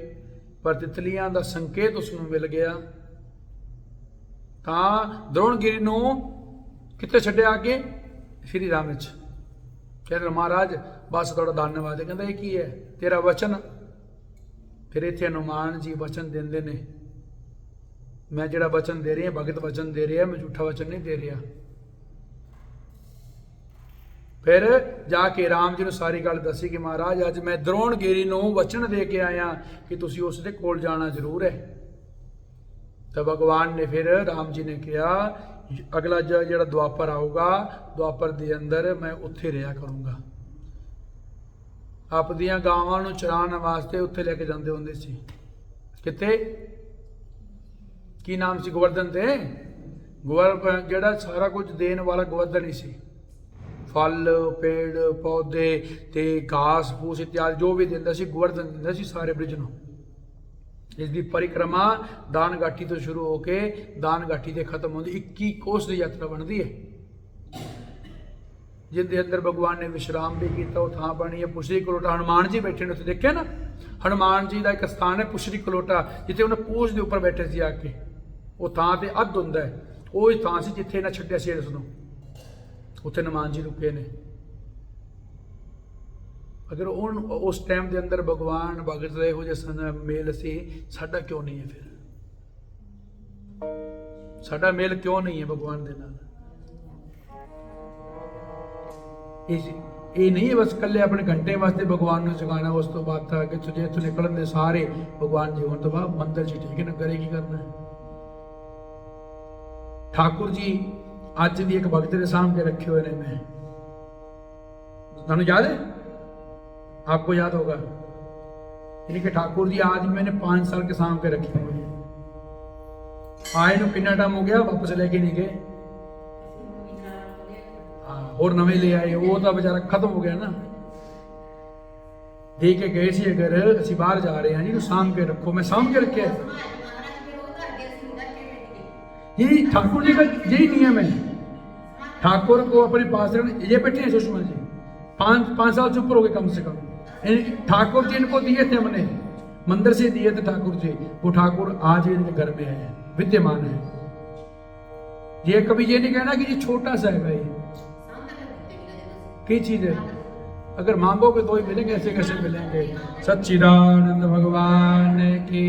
ਪਰ ਤਿਤਲੀਆਂ ਦਾ ਸੰਕੇਤ ਉਸ ਨੂੰ ਮਿਲ ਗਿਆ, ਤਾਂ ਦਰੋਣਗਿਰੀ ਨੂੰ ਕਿੱਥੇ ਛੱਡਿਆ? ਅੱਗੇ ਸ਼੍ਰੀ ਰਾਮ ਵਿੱਚ। ਕਹਿੰਦੇ ਮਹਾਰਾਜ ਬਸ ਤੁਹਾਡਾ ਧੰਨਵਾਦ ਹੈ। ਕਹਿੰਦਾ ਇਹ ਕੀ ਹੈ? ਤੇਰਾ ਵਚਨ। ਫਿਰ ਇੱਥੇ ਹਨੂਮਾਨ ਜੀ ਵਚਨ ਦਿੰਦੇ ਨੇ, ਮੈਂ ਜਿਹੜਾ ਵਚਨ ਦੇ ਰਿਹਾ ਭਗਤ ਵਚਨ ਦੇ ਰਿਹਾ, ਮੈਂ ਝੂਠਾ ਵਚਨ ਨਹੀਂ ਦੇ ਰਿਹਾ। ਫਿਰ ਜਾ ਕੇ ਰਾਮ ਜੀ ਨੂੰ ਸਾਰੀ ਗੱਲ ਦੱਸੀ ਕਿ ਮਹਾਰਾਜ ਅੱਜ ਮੈਂ ਦਰੋਣਗਿਰੀ ਨੂੰ ਵਚਨ ਦੇ ਕੇ ਆਇਆ ਕਿ ਤੁਸੀਂ ਉਸ ਦੇ ਕੋਲ ਜਾਣਾ ਜ਼ਰੂਰ ਹੈ। ਤਾਂ ਭਗਵਾਨ ਨੇ ਫਿਰ ਰਾਮ ਜੀ ਨੇ ਕਿਹਾ ਅਗਲਾ ਜਿਹੜਾ ਦੁਆਪਰ ਆਊਗਾ, ਦੁਆਪਰ ਦੇ ਅੰਦਰ ਮੈਂ ਉੱਥੇ ਰਿਹਾ ਕਰੂੰਗਾ। ਆਪਦੀਆਂ ਗਾਵਾਂ ਨੂੰ ਚਰਾਉਣ ਵਾਸਤੇ ਉੱਥੇ ਲੈ ਕੇ ਜਾਂਦੇ ਹੁੰਦੇ ਸੀ। ਕਿੱਥੇ? ਕੀ ਨਾਮ ਸੀ? ਗੋਵਰਧਨ ਤੇ। ਗੋਵਰਧਨ ਜਿਹੜਾ ਸਾਰਾ ਕੁਝ ਦੇਣ ਵਾਲਾ ਗੋਵਰਧਨ ਹੀ ਸੀ। ਫਲ ਪੇੜ ਪੌਦੇ ਤੇ ਘਾਸ ਫੂਸ ਇਤਿਆਦਿ ਜੋ ਵੀ ਦਿੰਦਾ ਸੀ ਗੋਵਰਧਨ ਦਿੰਦਾ ਸੀ ਸਾਰੇ ਬ੍ਰਿਜ ਨੂੰ। ਇਸ ਦੀ ਪਰਿਕਰਮਾ ਦਾਨ ਘਾਟੀ ਤੋਂ ਸ਼ੁਰੂ ਹੋ ਕੇ ਦਾਨ ਘਾਟੀ ਤੇ ਖਤਮ ਹੁੰਦੀ 21 ਕੋਸ ਦੀ ਯਾਤਰਾ ਬਣਦੀ ਹੈ, ਜਿਹਦੇ ਅੰਦਰ ਭਗਵਾਨ ਨੇ ਵਿਸ਼ਰਾਮ ਵੀ ਕੀਤਾ। ਉਹ ਥਾਂ ਬਣੀ ਹੈ ਪੁਸ਼ਰੀ ਕਲੋਟਾ। ਹਨੂਮਾਨ ਜੀ ਬੈਠੇ ਨੇ ਉੱਥੇ, ਦੇਖਿਆ ਨਾ, ਹਨੂਮਾਨ ਜੀ ਦਾ ਇੱਕ ਸਥਾਨ ਹੈ ਪੁਸ਼ਰੀ ਕਲੋਟਾ, ਜਿੱਥੇ ਉਹਨੇ ਪੂਛ ਦੇ ਉੱਪਰ ਬੈਠੇ ਸੀ ਆ ਕੇ। ਉਹ ਥਾਂ ਤੇ ਅੱਧ ਹੁੰਦਾ ਹੈ, ਉਹ ਹੀ ਥਾਂ ਸੀ ਜਿੱਥੇ ਇਹਨਾਂ ਛੱਡਿਆ ਸੀ ਇਸ ਨੂੰ, ਉੱਥੇ ਹਨੂਮਾਨ ਜੀ ਰੁਕੇ ਨੇ। ਅਗਰ ਉਸ ਟਾਈਮ ਦੇ ਅੰਦਰ ਭਗਵਾਨ ਭਗਤ ਦਾ ਇਹੋ ਜਿਹਾ ਮੇਲ ਸੀ, ਸਾਡਾ ਕਿਉਂ ਨਹੀਂ ਹੈ? ਫਿਰ ਸਾਡਾ ਮੇਲ ਕਿਉਂ ਨਹੀਂ ਹੈ ਭਗਵਾਨ ਦੇ ਨਾਲ? ਇਹ ਨਹੀਂ ਹੈ ਬਸ ਇਕੱਲੇ ਆਪਣੇ ਘੰਟੇ ਵਾਸਤੇ ਭਗਵਾਨ ਨੂੰ ਜਗਾਉਣਾ, ਉਸ ਤੋਂ ਬਾਅਦ ਤਾਂ ਕਿ ਤੁਝੇ ਇੱਥੋਂ ਨਿਕਲਣ ਦੇ ਸਾਰੇ ਭਗਵਾਨ ਜੀ ਹੋਣ ਤੋਂ ਬਾਅਦ ਮੰਦਰ 'ਚ ਠੀਕ ਹੈ ਨਾ, ਕਰੇ ਕੀ ਕਰਨਾ ਹੈ। ਠਾकुर जी ਅੱਜ ਦੀ ਇੱਕ ਭਗਤ ਦੇ ਸਾਹਮਣੇ ਰੱਖੇ ਹੋਏ ਨੇ, ਮੈਂ ਤੁਹਾਨੂੰ ਯਾਦ ਹੈ? आपको याद होगा यानी कि ठाकुर जी आज मैंने 5 साल के साम के रखे हुए हैं। आए नु कितना टाइम हो गया, वापस लेके नहीं गए। हाँ, और नवे ले आए, वो तो बेचारा खत्म हो गया ना, दे के गए सी। अगर असी बाहर जा रहे हैं जी, साम के रखो, मैं साम के रखे। यही ठाकुर जी का यही नियम है। ठाकुर को अपने पास रखना। ये बैठे हैं सुषमा जी, 5 साल से ऊपर हो गए कम से कम। ठाकुर जी इनको दिए थे, हमने मंदिर से दिए थे ठाकुर जी। वो ठाकुर आज इनके घर में है, विद्यमान है। ये कभी ये नहीं कहना कि ये छोटा सा है भाई, कई चीज है। अगर मांगोगे तो ही मिलेंगे, ऐसे कैसे मिलेंगे? सच्चिदानंद भगवान की।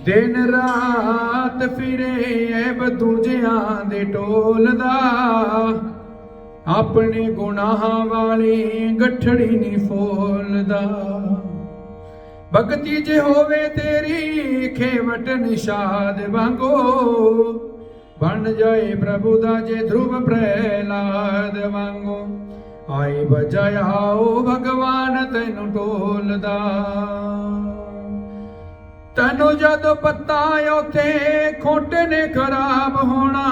दिन रात फिरे ऐब दूजियां दे टोलदा, अपने गुनाहां वाली गठड़ी नहीं फोलदा। भगती जे होवे तेरी खेवट निषाद वांगो, बन जाए प्रभु दा जे ध्रुव प्रहलाद वांगो। आई बजाओ भगवान तैनू टोलदा, तैनू जदों पता उथे खोटे ने खराब होना।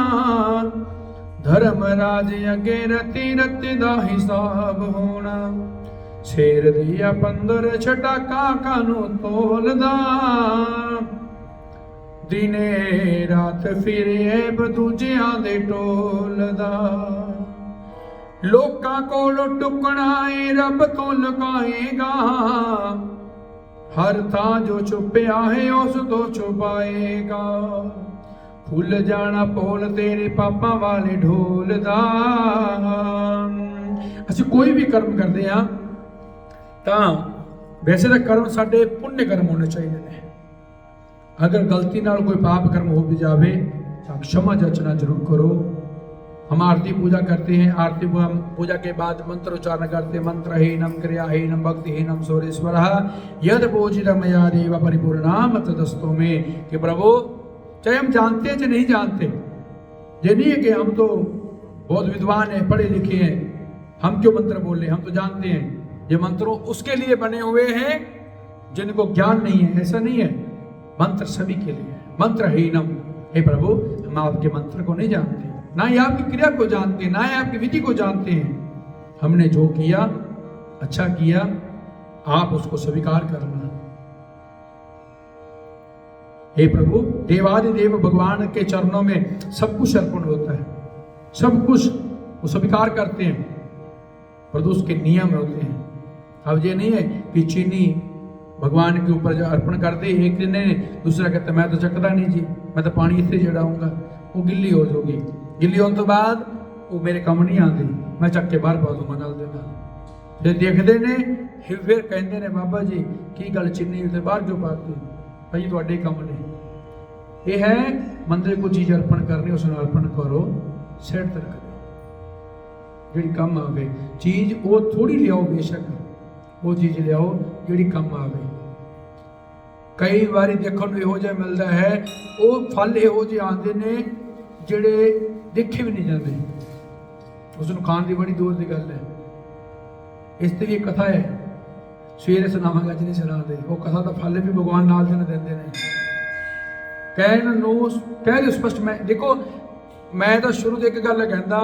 धर्मराज अगे रती रती दा हिसाब होना। शेर दिया पंदर छटाका कानू तोलदा, दिने रात फिरे ऐब दूजियां दे टोलदा। लोकां कोलों टुकना ए रब तो लुकाएगा, हर था जो छुपया है उस तो छुपाएगा, खुल जाना पोल तेरे पापा वाले ढोल दा। ਅਸੀਂ ਕੋਈ ਵੀ ਕਰਮ ਕਰਦੇ ਹਾਂ ਤਾਂ ਵੈਸੇ ਤਾਂ ਕਰਮ ਸਾਡੇ ਪੁण्य ਕਰਮ ਹੋਣੇ ਚਾਹੀਦੇ ਨੇ। अगर गलती नाल कोई पाप कर्म हो भी जावे तो क्षमा याचना जरूर करो। हम आरती पूजा करते हैं, आरती पूजा के बाद मंत्र उच्चारण करते हैं, मंत्रहीनम क्रियाहीनम भक्तिहीनम सोरेश्वरः यद पूजितम मया देव परिपूर्णाम तदस्तु में, कि प्रभु चाहे हम जानते हैं चाहे नहीं जानते, ये नहीं है कि हम तो बहुत विद्वान हैं पढ़े लिखे हैं हम क्यों मंत्र बोल रहे, हम तो जानते हैं ये मंत्रों उसके लिए बने हुए हैं जिनको ज्ञान नहीं है, ऐसा नहीं है। मंत्र सभी के लिए, मंत्रहीनम, हे प्रभु हम आपके मंत्र को नहीं जानते, ना ही आपकी क्रिया को जानते, ना ही आपकी विधि को जानते हैं। हमने जो किया अच्छा किया, आप उसको स्वीकार करना। हे प्रभु देवादिदेव भगवान के चरणों में सब कुछ अर्पण होता है, सब कुछ वो स्वीकार करते हैं, पर उसके नियम होते हैं। अब ये नहीं है कि चीनी भगवान के ऊपर जो अर्पण करते एक दिन ने, दूसरा कहता मैं तो चकदा नहीं जी, मैं तो पानी इतने चढ़ाऊंगा, वो गिल्ली हो जाऊगी, गिल्ली होने तो बाद वो मेरे कम नहीं आती, मैं चक के बाहर पा दूंगा नल दे नाल। फिर देखते ने फिर कहते ने बाबा जी की गल चीनी उसे बाहर क्यों पाती, भाई तुहाडे कम ने। ये है मंदिर को चीज अर्पण करनी, उसमें अर्पण करो, सेट रख दो, जी कम आवे चीज वो थोड़ी लियाओ, बेशक वो चीज लियाओ जी कम आवे। कई बारी देखने को इहो जिहा मिलता है, वो फल इहो ਜਿਹੇ आते ने ਜਿਹੜੇ देखे भी नहीं जाते, उसनूं खाण की बड़ी दूर की गल है। इस ते भी एक कथा है, सवेरे सुनावांगा जी नहीं सुनाते, वो कथा का फल भी भगवान नाल देने देंदे ने। कहण नूं कह दिओ स्पष्ट, मैं देखो मैं तो शुरू तो एक गल कहंदा,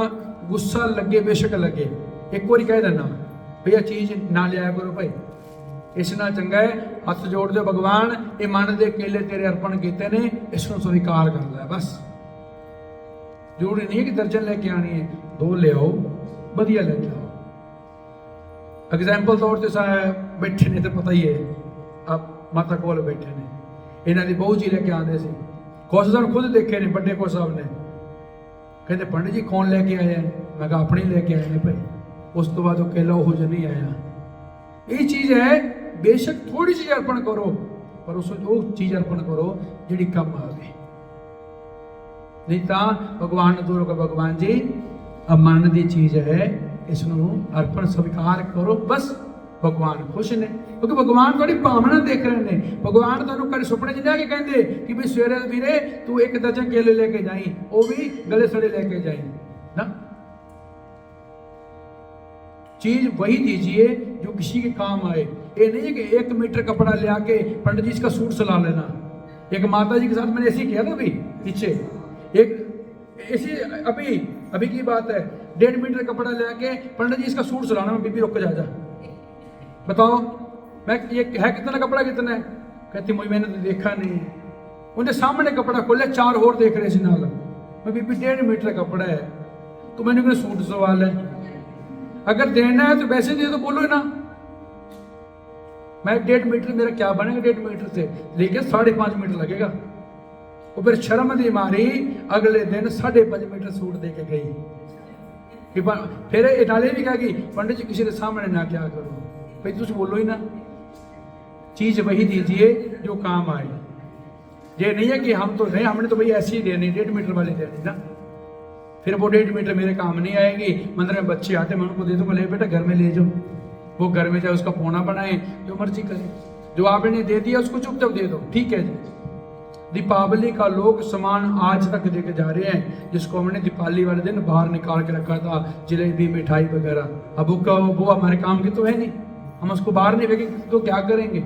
गुस्सा लगे बेशक लगे, एक बारी कह देना भैया चीज ना लिया करो भाई, इस नाल चंगा है हथ जोड़ दो भगवान ये मन दे केले तेरे अर्पण कीते ने, इसनूं स्वीकार कर लै बस। जरूरी नहीं है कि दर्जन लेके आनी है, दो ले आओ वधिया लेके आओ। एग्जाम्पल तौर पर बैठे ने तो पता ही है, आप माता कोल बैठे ने, इन्हां दी बहू जी लेके आते सी, कुछ दिन खुद देखे ने बड़े को साहब ने, कहते पंडित जी कौन लेके आए हैं, मैं कहा अपने लेके आए ने भाई। उस तो बाद वो केला हो जो नहीं आया। ये चीज है बेशक थोड़ी चीज अर्पण करो, पर उस वो चीज अर्पण करो जी कम आवे, नहीं तो भगवान दूर का भगवान जी अब मन की चीज है, इसनों अर्पण स्वीकार करो बस, भगवान खुश ने, क्योंकि भगवान थोड़ी भावना देख रहे हैं। भगवान तुहानूं कभी सुपने च जाके कहते कि भी सवेरे वीरे तू एक दर्जन केले लेके जाई, वो भी गले सड़े लेके जाई ना। चीज वही दीजिए जो किसी के काम आए। ये नहीं है कि 1 मीटर कपड़ा ले आके पंडित जी इसका सूट सिला लेना। एक माता जी के साथ मैंने ऐसे ही किया था अभी पीछे, एक ऐसी अभी की बात है, 1.5 मीटर कपड़ा ले आके पंडित जी इसका सूट सिलाना, मैं बीबी रुक जा बताओ मैं ये है कितना कपड़ा कितना है, कहती मुझे मैंने तो देखा नहीं। उनके सामने कपड़ा खोले, 4 और देख रहे थे नाल, मैं बीबी 1.5 मीटर कपड़ा है तो मैंने कोई सूट सवाल है, अगर देना है तो वैसे दे तो बोलो ना। मैं 1.5 मीटर मेरा क्या बनेगा 1.5 मीटर से लेके 5.5 मीटर लगेगा। वो फिर शर्म दी मारी अगले दिन 5.5 मीटर सूट दे के गई कि फिर नाले भी कहेगी पंडित जी किसी के सामने ना क्या करो, भाई तुम बोलो ही ना। चीज वही दीजिए जो काम आए। ये नहीं है कि हम तो नहीं, हमने तो भाई ऐसी ही देनी 1.5 मीटर वाली देनी ना, फिर वो 1.5 मीटर मेरे काम नहीं आएगी। मंदिर में बच्चे आते मैं उनको दे दूँ, बोले बेटा घर में ले जाओ, वो घर में जाए उसका पौना बनाए, जो मर्जी करे, जो आपने दे दिया उसको चुपचाप दे दो, ठीक है जी। दीपावली का लोग सामान आज तक लेके जा रहे हैं, जिसको हमने दीपावली वाले दिन बाहर निकाल के रखा था, जलेबी मिठाई वगैरह। अब वो हमारे काम की तो है नहीं, हम उसको बाहर नहीं फेंके तो क्या करेंगे।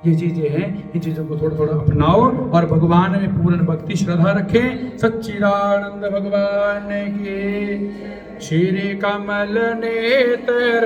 ये चीजें हैं, इन चीजों को थोड़ा थोड़ा अपनाओ और भगवान में पूर्ण भक्ति श्रद्धा रखें। सच्चिदानंद भगवान की श्री कमल नेत्र